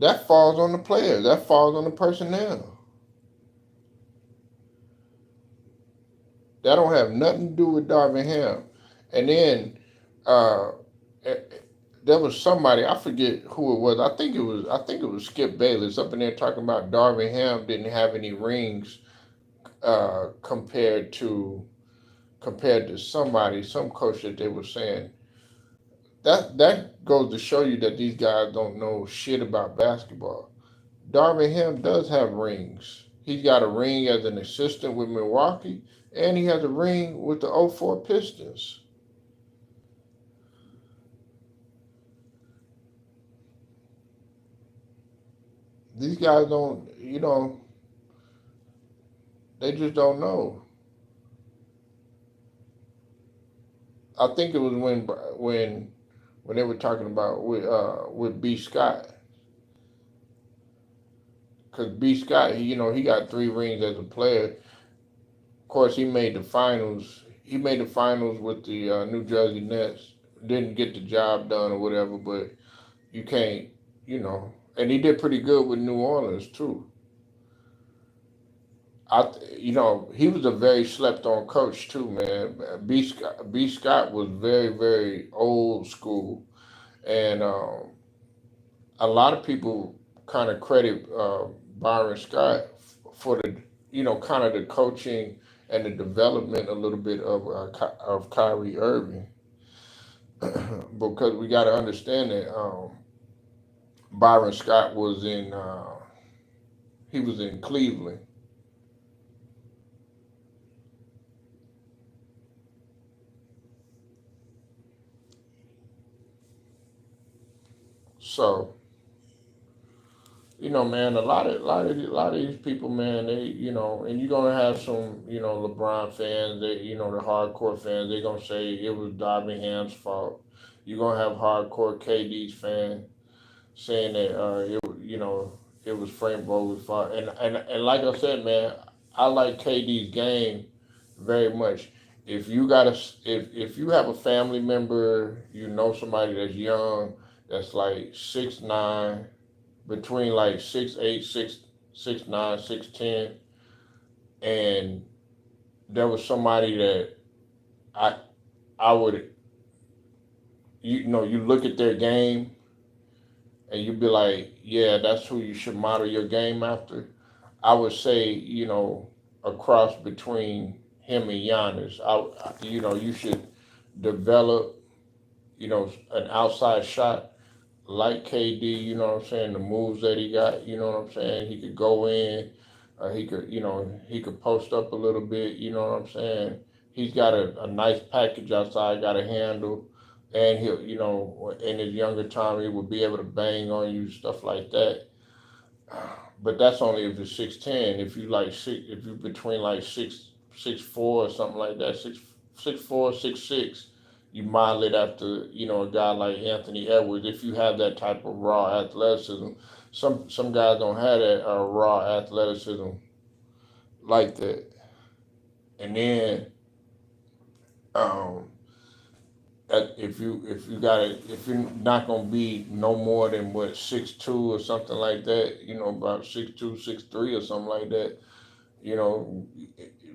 That falls on the players. That falls on the personnel. That don't have nothing to do with Darvin Ham. And then uh, there was somebody, I forget who it was. I think it was Skip Bayless up in there talking about Darvin Ham didn't have any rings compared to somebody, some coach that they were saying. That goes to show you that these guys don't know shit about basketball. Darvin Ham does have rings. He's got a ring as an assistant with Milwaukee, and he has a ring with the '04 Pistons. These guys don't, they just don't know. I think it was when they were talking about with B Scott, because B Scott, he got 3 rings as a player. Of course, he made the finals. He made the finals with the New Jersey Nets. Didn't get the job done or whatever, but you can't, and he did pretty good with New Orleans too. He was a very slept on coach too, man. B Scott was very, very old school, and a lot of people kind of credit Byron Scott for the, kind of the coaching and the development a little bit of Kyrie Irving, because we got to understand that Byron Scott was in he was in Cleveland. So, man, a lot of these people, man, they, and you're gonna have some, LeBron fans, they, the hardcore fans, they're gonna say it was Darvin Ham's fault. You're gonna have hardcore KD's fan saying that it was Frank Vogel's fault. And like I said, man, I like KD's game very much. If you got a if you have a family member, somebody that's young, that's like 6'9", between like 6'8", 6'9", 6'10", and there was somebody that I I would, you look at their game and you be like, yeah, that's who you should model your game after. I would say, a cross between him and Giannis. You should develop, an outside shot like KD. You know what I'm saying? The moves that he got. You know what I'm saying? He could go in. He could post up a little bit. You know what I'm saying? He's got a nice package outside. Got a handle. And he'll, in his younger time, he would be able to bang on you, stuff like that. But that's only if you're 6'10". If you're between like 6'4" or something like that, 6'4", 6'6", you model it after a guy like Anthony Edwards. If you have that type of raw athleticism, some guys don't have that raw athleticism like that. And then um, if you're not gonna be no more than what 6'2" or something like that, about 6'2", 6'3" or something like that, you know,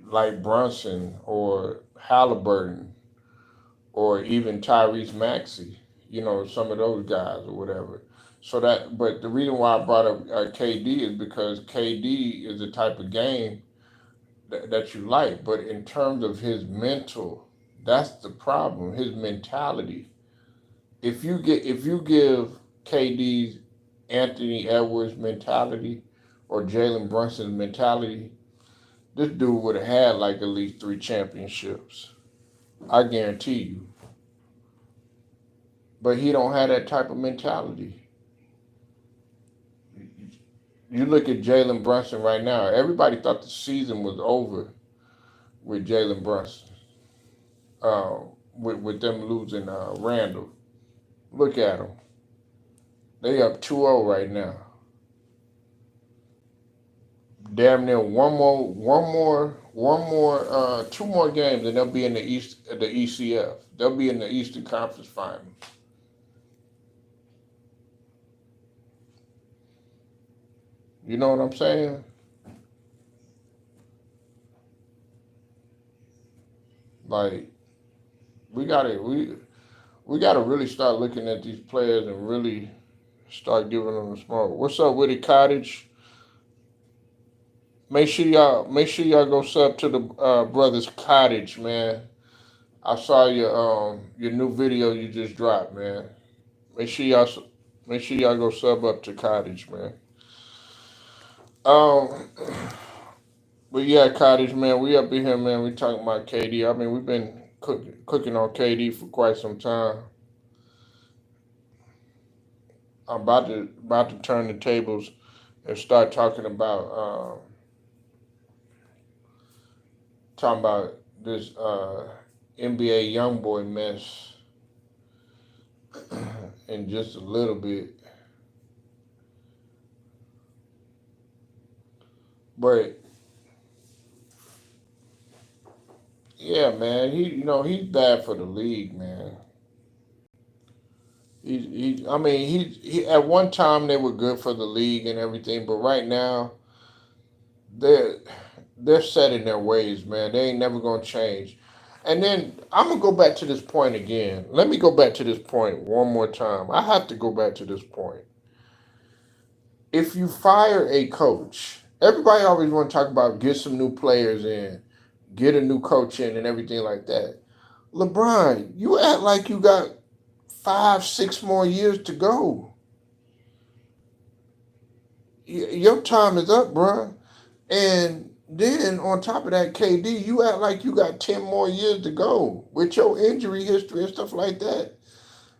like Brunson or Halliburton or even Tyrese Maxey, some of those guys or whatever. But the reason why I brought up KD is because KD is the type of game that you like, but in terms of his mental, that's the problem. His mentality. If you give KD's Anthony Edwards mentality or Jalen Brunson's mentality, this dude would have had like at least 3 championships. I guarantee you. But he don't have that type of mentality. You look at Jalen Brunson right now. Everybody thought the season was over with Jalen Brunson. Uh, with them losing Randall. Look at them. They up 2-0 right now. Damn near two more games, and they'll be in the ECF. They'll be in the Eastern Conference Finals. You know what I'm saying? Like we gotta we gotta really start looking at these players and really start giving them the smoke. What's up with it, Cottage? Make sure y'all go sub to the brothers Cottage, man. I saw your new video you just dropped, man. Make sure y'all make sure y'all go sub up to Cottage, man. Um, but yeah, Cottage, man, we up in here, man. We talking about KD. I mean, we've been cooking on KD for quite some time. I'm about to turn the tables and start talking about this NBA Youngboy mess in just a little bit. But yeah, man, he's bad for the league, man. I mean, he at one time they were good for the league and everything, but right now they're they're set in their ways, man. They ain't never gonna change. And then I'm gonna go back to this point again. Let me go back to this point one more time. I have to go back to this point. If you fire a coach, everybody always want to talk about get some new players in, get a new coach in, and everything like that. LeBron, you act like you got 5, 6 more years to go. Your time is up, bruh. And then on top of that, KD, you act like you got 10 more years to go with your injury history and stuff like that.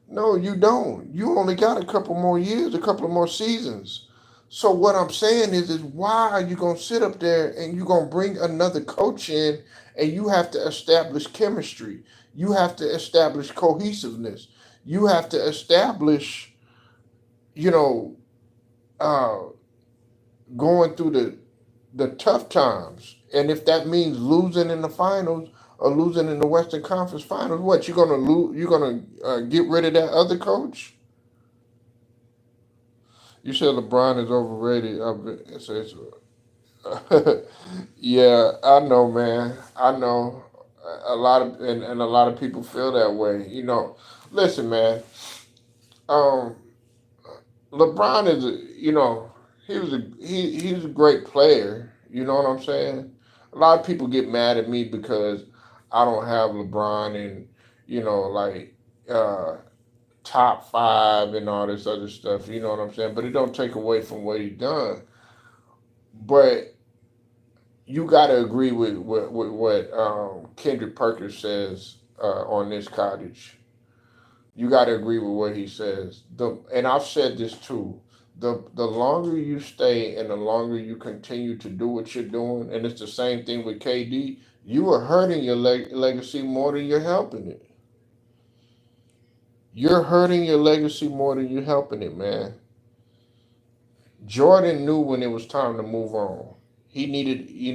No, you don't. You only got a couple more years, a couple of more seasons. So what I'm saying is why are you gonna sit up there and you gonna bring another coach in and you have to establish chemistry. You have to establish cohesiveness. You have to establish, you know, uh, going through the tough times. And if that means losing in the finals or losing in the Western Conference Finals, what you gonna lose? You gonna get rid of that other coach? You said LeBron is overrated. Yeah, I know, man. I know a lot of and a lot of people feel that way. Listen, man. Um, LeBron is he's a great player. You know what I'm saying? A lot of people get mad at me because I don't have LeBron in like uh, top five and all this other stuff. You know what I'm saying? But it don't take away from what he done. But you got to agree with what Kendrick Perkins says on this cottage. You got to agree with what he says. And I've said this too. The longer you stay and the longer you continue to do what you're doing, and it's the same thing with KD, you are hurting your legacy more than you're helping it. You're hurting your legacy more than you're helping it, man. Jordan knew when it was time to move on. He needed, he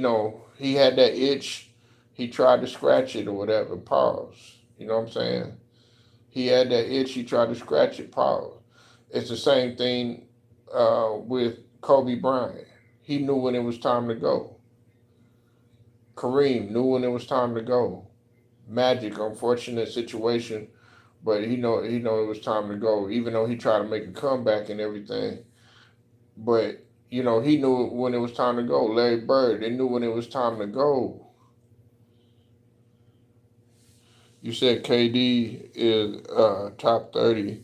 had that itch. He tried to scratch it or whatever. Pause. You know what I'm saying? He had that itch. He tried to scratch it. Pause. It's the same thing with Kobe Bryant. He knew when it was time to go. Kareem knew when it was time to go. Magic, unfortunate situation, but he know it was time to go. Even though he tried to make a comeback and everything, but he knew when it was time to go. Larry Bird, they knew when it was time to go. You said KD is top 30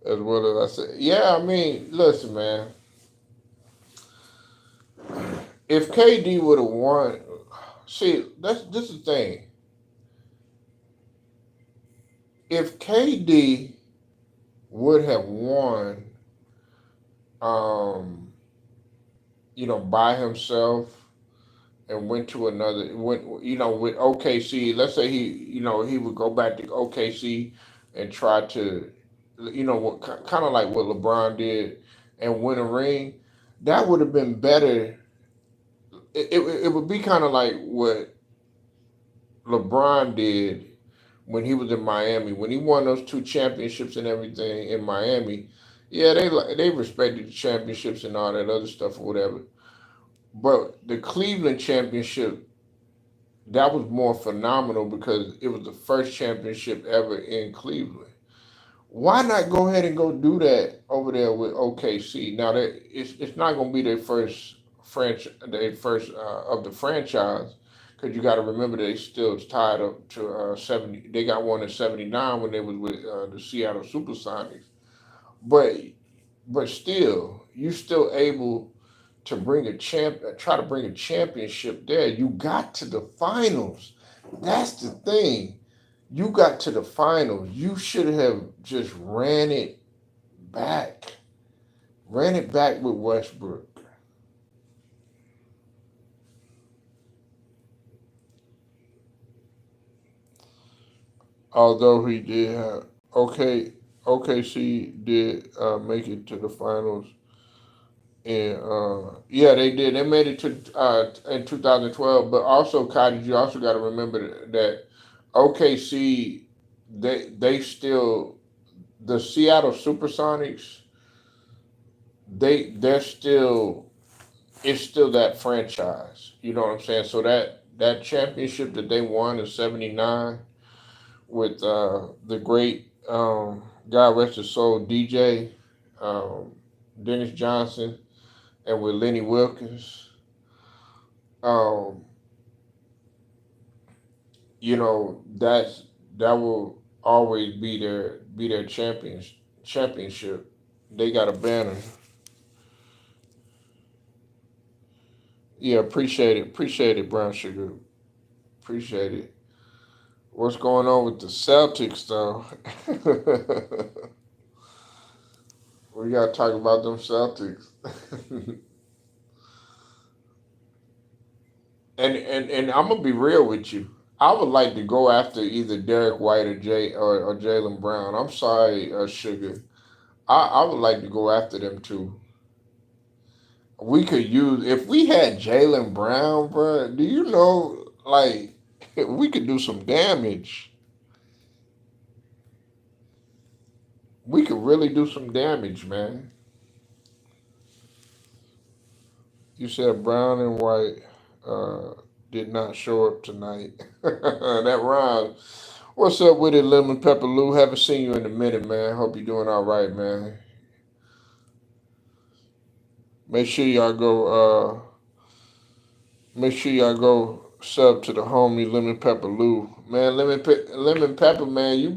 as well as I said. Yeah, I mean, listen, man. If KD would have won, see, this is the thing. If KD would have won, um, by himself and went to another went with OKC. Let's say he would go back to OKC and try to what kind of like what LeBron did and win a ring. That would have been better. It would be kind of like what LeBron did when he was in Miami, when he won those two championships and everything in Miami. Yeah, they respected the championships and all that other stuff or whatever. But the Cleveland championship, that was more phenomenal because it was the first championship ever in Cleveland. Why not go ahead and go do that over there with OKC? Now that it's not going to be their first of the franchise, because you got to remember they still tied up to 70. They got one in 79 when they was with the Seattle SuperSonics. But still, you still able to try to bring a championship there. You got to the finals. That's the thing. You got to the finals. You should have just back. Ran it back with Westbrook. Although he did have OKC did make it to the finals. And yeah, they did. They made it to in 2012. But also, Cottage, you also got to remember that OKC they still the Seattle SuperSonics they're still it's still that franchise. You know what I'm saying? So that championship that they won in '79 with the great God rest his soul DJ um, Dennis Johnson and with Lenny Wilkins. Um, that will always be their championship. They got a banner. Yeah, appreciate it, Brown Sugar, appreciate it. What's going on with the Celtics though? We gotta talk about them Celtics. And I'm gonna be real with you. I would like to go after either Derek White or Jalen Brown. I'm sorry, Sugar. I would like to go after them too. We could use if we had Jalen Brown, bro. Do you know like we could do some damage? We could really do some damage, man. You said Brown and White uh, did not show up tonight. That rhymes. What's up with it, Lemon Pepper Lou? Haven't seen you in a minute, man. Hope you're doing all right, man. Make sure y'all go. Make sure y'all go sub to the homie Lemon Pepper Lou, man. Lemon Pepper, man. You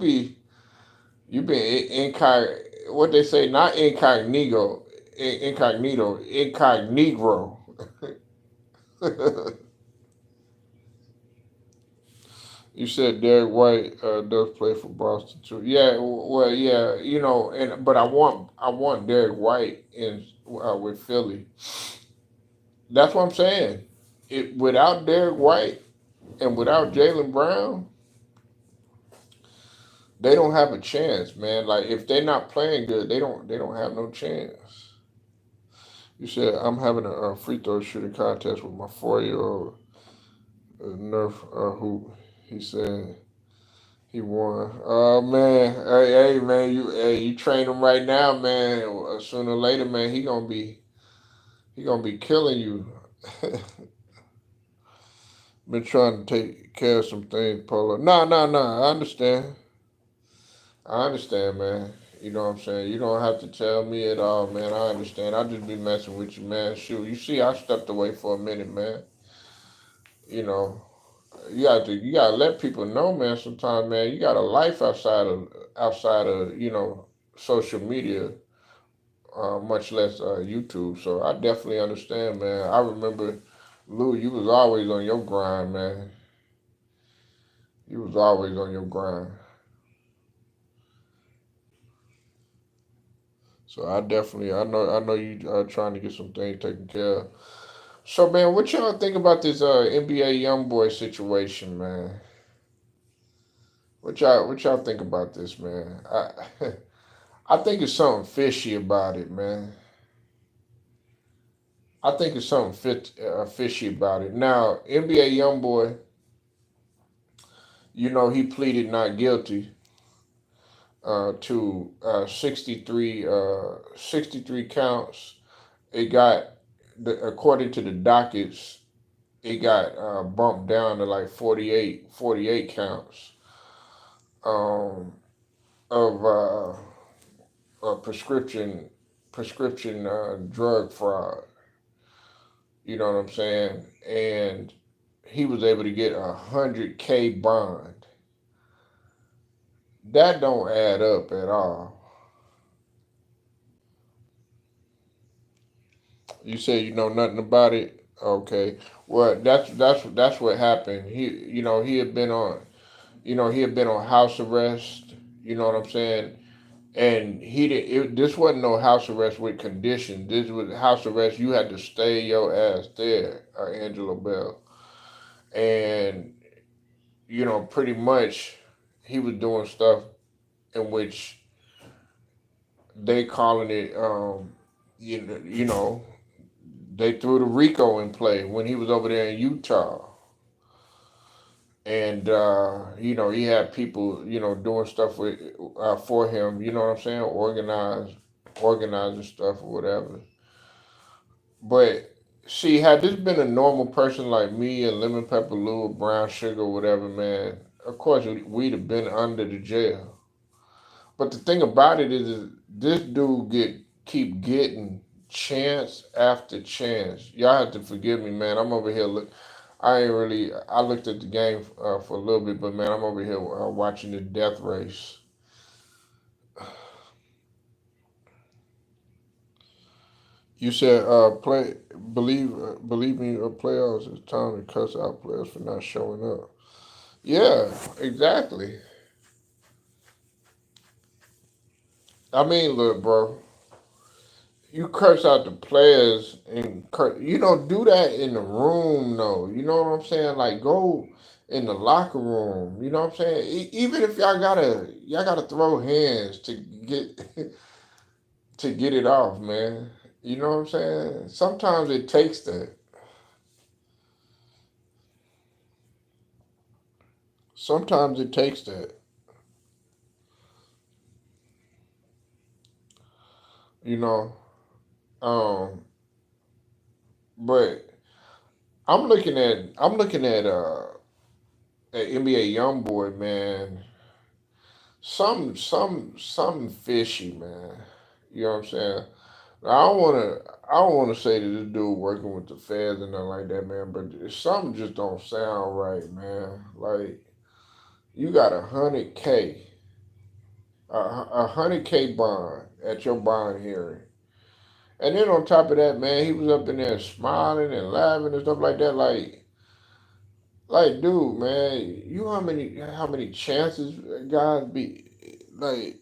been what they say, not incognito, incognito. You said Derek White does play for Boston too. Yeah, well, yeah, and but I want Derek White in with Philly. That's what I'm saying. Without Derek White and without Jalen Brown, they don't have a chance, man. Like if they're not playing good, they don't have no chance. You said I'm having a free throw shooting contest with my 4 year old Nerf hoop. He said he won. Oh man, hey man, you train him right now, man. Sooner or later, man, he gonna be killing you. Been trying to take care of some things, Polo. No, no, no. I understand. I understand, man. You know what I'm saying? You don't have to tell me at all, man. I understand. I just be messing with you, man. Shoot, you see, I stepped away for a minute, man. You know, you gotta let people know, man. Sometimes, man, you got a life outside of social media, much less YouTube. So I definitely understand, man. I remember, Lou, you was always on your grind, man. You was always on your grind. So I know you trying to get some things taken care of. So man, what y'all think about this NBA Youngboy situation, man? What y'all think about this, man? I think it's something fishy about it, man. I think it's something fishy about it. Now, NBA Youngboy, he pleaded not guilty to 63 counts. It got, according to the dockets, it got bumped down to like 48 counts um, of prescription drug fraud. You know what I'm saying? And he was able to get 100K bond. That don't add up at all. You say you know nothing about it. Okay. Well, that's what happened. He had been on house arrest. You know what I'm saying? And he did. This wasn't no house arrest with conditions. This was house arrest. You had to stay your ass there, Angelo Bell. And pretty much, he was doing stuff in which they calling it. They threw the RICO in play when he was over there in Utah. And he had people doing stuff for him. You know what I'm saying? Organizing stuff or whatever. But see, had this been a normal person like me and Lemon Pepper Lou or Brown Sugar or whatever, man, of course we'd have been under the jail. But the thing about it is this dude keep getting chance after chance. Y'all have to forgive me, man. I'm over here look. I ain't really. I looked at the game for a little bit, but man, I'm over here watching the death race. You said believe me, playoffs. It's time to cuss out players for not showing up. Yeah, exactly. I mean, look, bro. You curse out the players and do that in the room though. You know what I'm saying? Like go in the locker room. You know what I'm saying? Even if y'all gotta throw hands to get it off, man. You know what I'm saying? Sometimes it takes that. Sometimes it takes that. You know. Um, but I'm looking at NBA YoungBoy, man. Something fishy, man. You know what I'm saying? I don't wanna say that this dude working with the feds and nothing like that, man. But something just don't sound right, man. Like you got 100K, a 100K bond at your bond hearing, and then on top of that, man, he was up in there smiling and laughing and stuff like that. Like, dude, man, you know how many chances guys be like.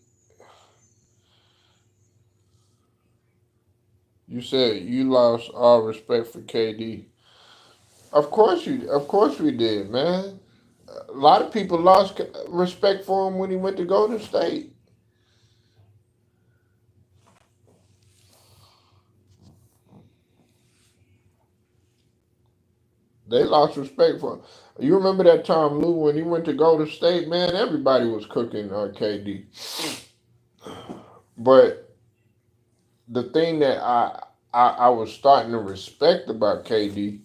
You said you lost all respect for KD. Of course we did, man. A lot of people lost respect for him when he went to Golden State. They lost respect for him. You remember that time, Lou, when he went to Golden State, man, everybody was cooking KD. But the thing that I was starting to respect about KD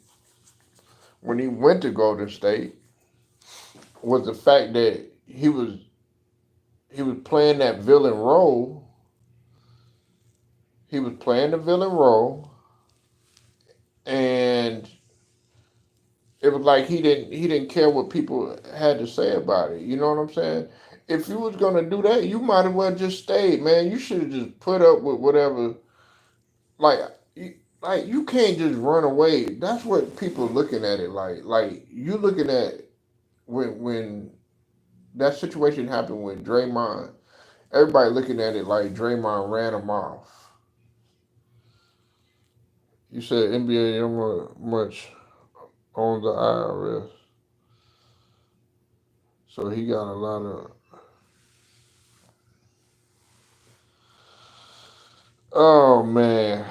when he went to Golden State was the fact that he was playing that villain role. He was playing the villain role, and it was like he didn't care what people had to say about it. You know what I'm saying? If you was gonna do that, you might as well just stayed, man. You should have just put up with whatever. Like, like you can't just run away. That's what people looking at it like. Like you looking at when that situation happened with Draymond, Everybody looking at it like Draymond ran him off. You said NBA how much on the IRS, so he got a lot of. Oh man,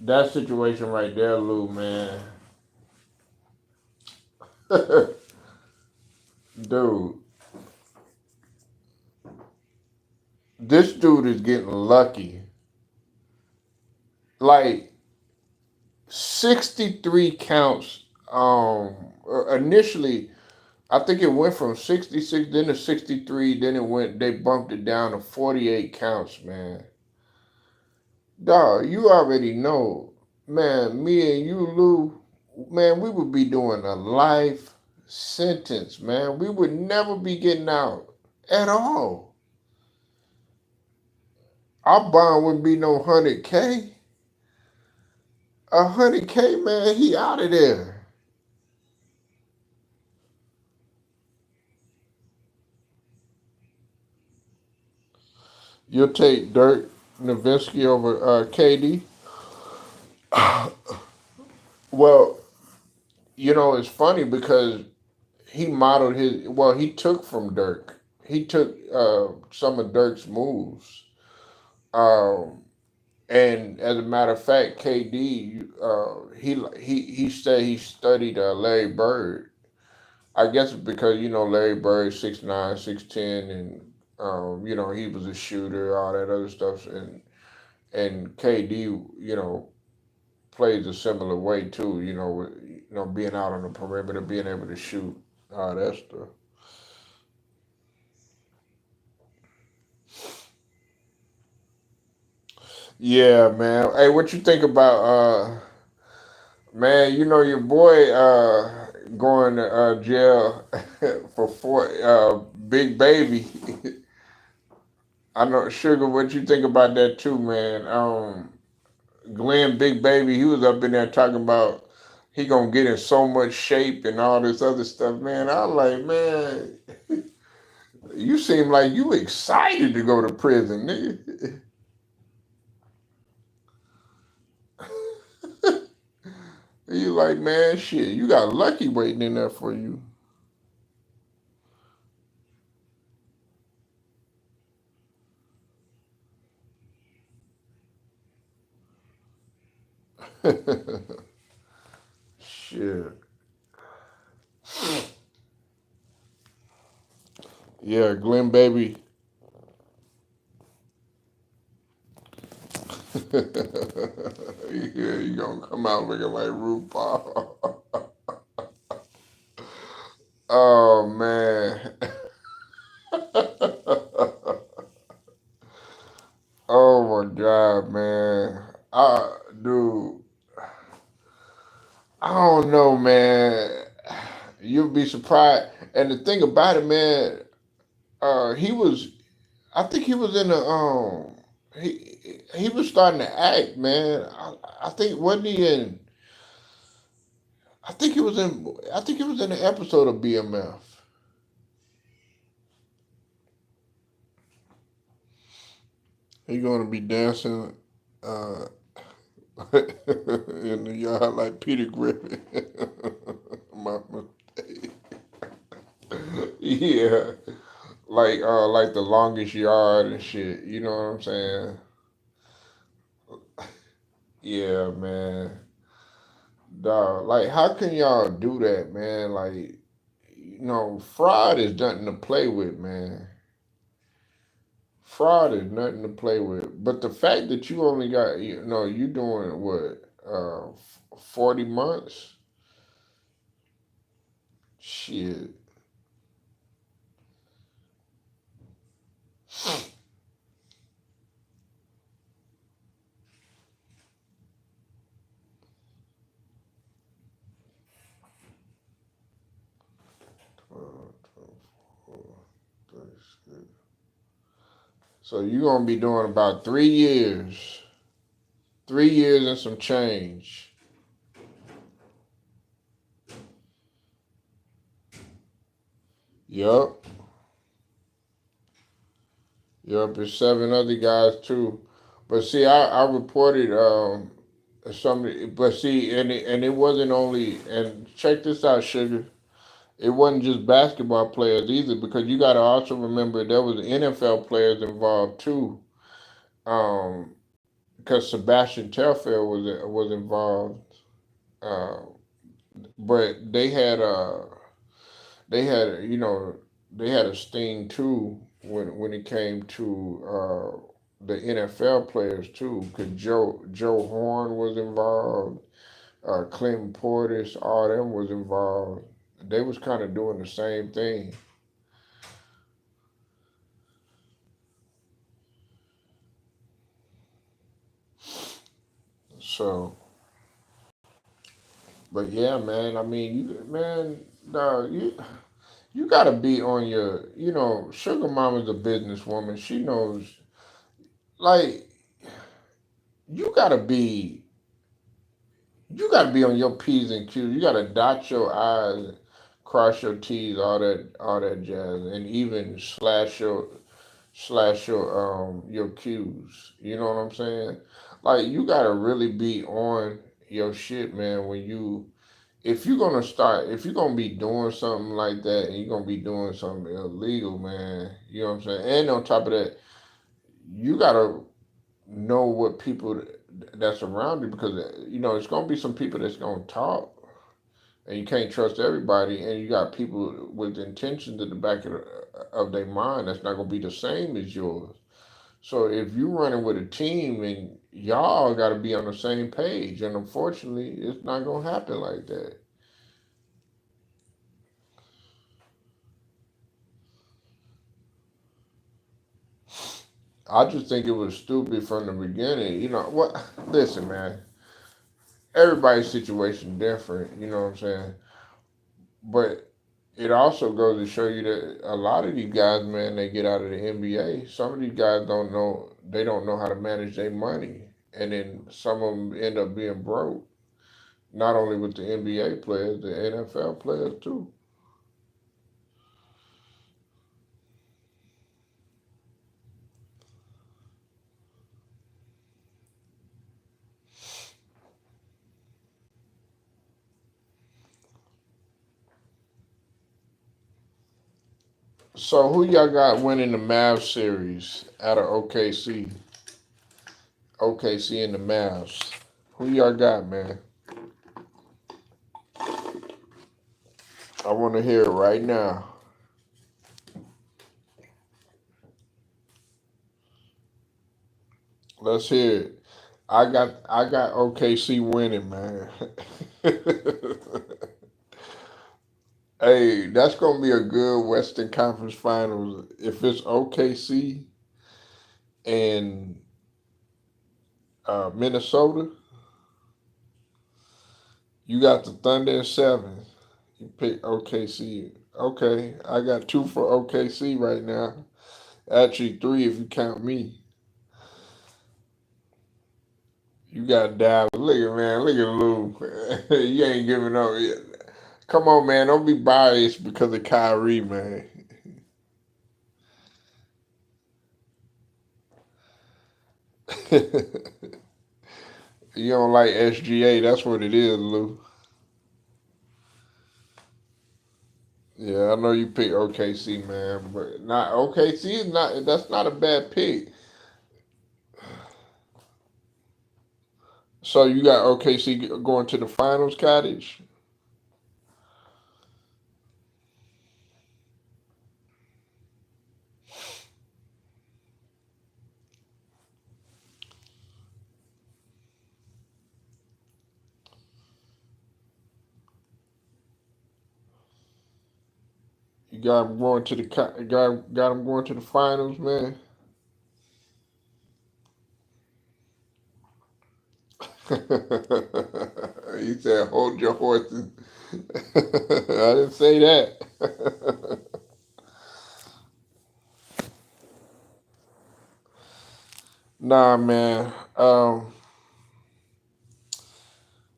that situation right there, Lou, man. Dude, this dude is getting lucky. Like 63 counts. Initially, I think it went from 66, then to 63, then it went. They bumped it down to 48 counts, man. Dog, you already know, man. Me and you, Lou, man, we would be doing a life sentence, man. We would never be getting out at all. Our bond wouldn't be no 100K. 100K, man, he out of there. You'll take Dirk Nowitzki over KD. Well, it's funny because he modeled his. Well, he took from Dirk. He took some of Dirk's moves. Um, and as a matter of fact, KD, he said he studied Larry Bird. I guess it's because Larry Bird 6'9", 6'10", and he was a shooter, all that other stuff, and KD, plays a similar way too. Being out on the perimeter, being able to shoot, all that stuff. Yeah, man. Hey, what you think about man? Your boy going to jail for big baby. I know, Sugar. What you think about that too, man? Glenn Big Baby, he was up in there talking about he gonna get in so much shape and all this other stuff, man. I was like, man, you seem like you excited to go to prison, nigga. You like, man, shit, you got lucky waiting in there for you. Shit. Yeah, Glenn Baby. Yeah, you gonna come out looking like RuPaul. Oh man. Oh my god, man. Dude, I don't know, man. You'll be surprised. And the thing about it, man, he was. I think he was in the he was starting to act, man. I think wasn't he in? I think he was in. I think he was in an episode of BMF. He gonna be dancing uh, in the yard like Peter Griffin. My mistake. Yeah, like the longest yard and shit. You know what I'm saying? Yeah, man. Dog, like how can y'all do that, man? Like, fraud is nothing to play with, man. Fraud is nothing to play with. But the fact that you only got, you doing what, 40 months? Shit. 12, 24, 36. So you're gonna be doing about 3 years. 3 years and some change. Yup. Yep, it's seven other guys too. But see, I reported some, but see, and it wasn't only, and check this out, Sugar. It wasn't just basketball players either, because you got to also remember there was NFL players involved too. Um, because Sebastian Telfair was involved, uh, but they had they had a sting too when it came to the NFL players too, because Joe Horn was involved, Clinton Portis, all them was involved. They was kind of doing the same thing. So, but yeah, man. I mean, you gotta be on your. Sugar Mama's a businesswoman. She knows, like, you gotta be you got to be on your p's and q's. You got to dot your i's, cross your t's, all that jazz, and even slash your q's. You know what I'm saying? Like, you got to really be on your shit, man. If you're gonna be doing something like that, and you're gonna be doing something illegal, man. You know what I'm saying? And on top of that, you gotta know what people that's around you, because it's gonna be some people that's gonna talk, and you can't trust everybody, and you got people with intentions in the back of their mind that's not gonna be the same as yours. So if you running with a team, and y'all got to be on the same page, and unfortunately, it's not gonna happen like that. I just think it was stupid from the beginning. You know what? Listen, man. Everybody's situation different. You know what I'm saying? But it also goes to show you that a lot of these guys, man, they get out of the NBA. Some of these guys don't know. They don't know how to manage their money, and then some of them end up being broke. Not only with the NBA players, the NFL players too. So who y'all got winning the Mavs series out of OKC? OKC and the Mavs. Who y'all got, man? I want to hear it right now. Let's hear it. I got OKC winning, man. Hey, that's gonna be a good Western Conference Finals if it's OKC and Minnesota. You got the Thunder in seven. You pick OKC. Okay, I got two for OKC right now. Actually, three if you count me. You got Dallas. Look at, man. Look at Lou. You ain't giving up yet. Come on, man. Don't be biased because of Kyrie, man. You don't like SGA. That's what it is, Lou. Yeah, I know you pick OKC, man, but not OKC is not. That's not a bad pick. So you got OKC going to the finals, Cottage. You got them going to the got them going to the finals, man. He said, "Hold your horses." I didn't say that. Nah, man.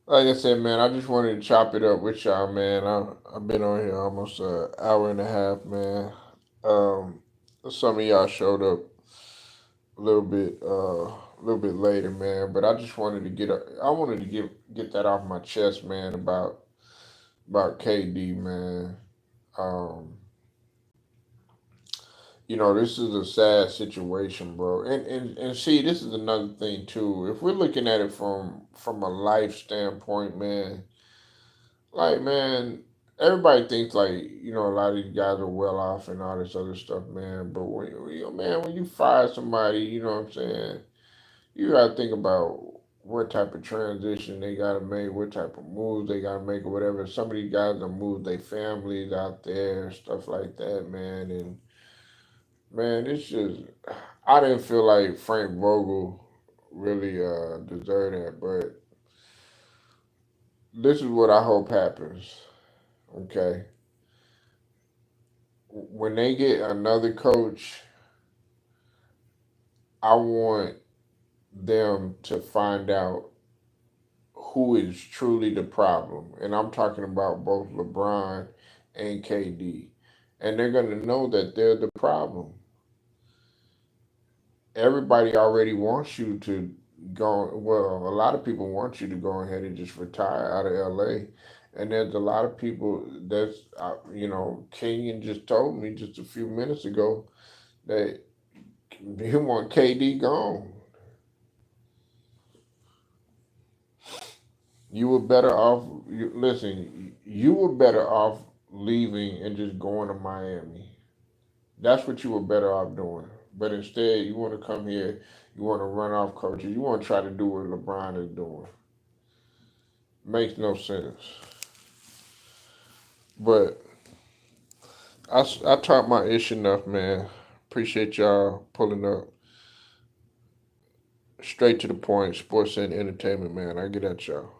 Like I said, man, I just wanted to chop it up with y'all, man. I've been on here almost an hour and a half, man. Um, some of y'all showed up. a little bit later, man. But I just wanted to I wanted to get that off my chest, man, about KD, man. Um, this is a sad situation, bro. And see, this is another thing too. If we're looking at it from a life standpoint, man, like man, everybody thinks like a lot of these guys are well off and all this other stuff, man. But when you fire somebody, you know what I'm saying, you gotta think about what type of transition they gotta make, what type of moves they gotta make, or whatever. Some of these guys have moved their families out there, stuff like that, man. And man, it's just I didn't feel like Frank Vogel really deserved that, but this is what I hope happens. Okay, when they get another coach, I want them to find out who is truly the problem. And I'm talking about both LeBron and KD. And they're going to know that they're the problem. Everybody already wants you to well, a lot of people want you to go ahead and just retire out of LA. And there's a lot of people Kenyon just told me just a few minutes ago that he want KD gone. You were better off. Listen, you were better off leaving and just going to Miami. That's what you were better off doing. But instead, you want to come here. You want to run off coaches. You want to try to do what LeBron is doing. Makes no sense. But I talked my ish enough, man. Appreciate y'all pulling up. Straight to the point. Sports and entertainment, man. I get at y'all.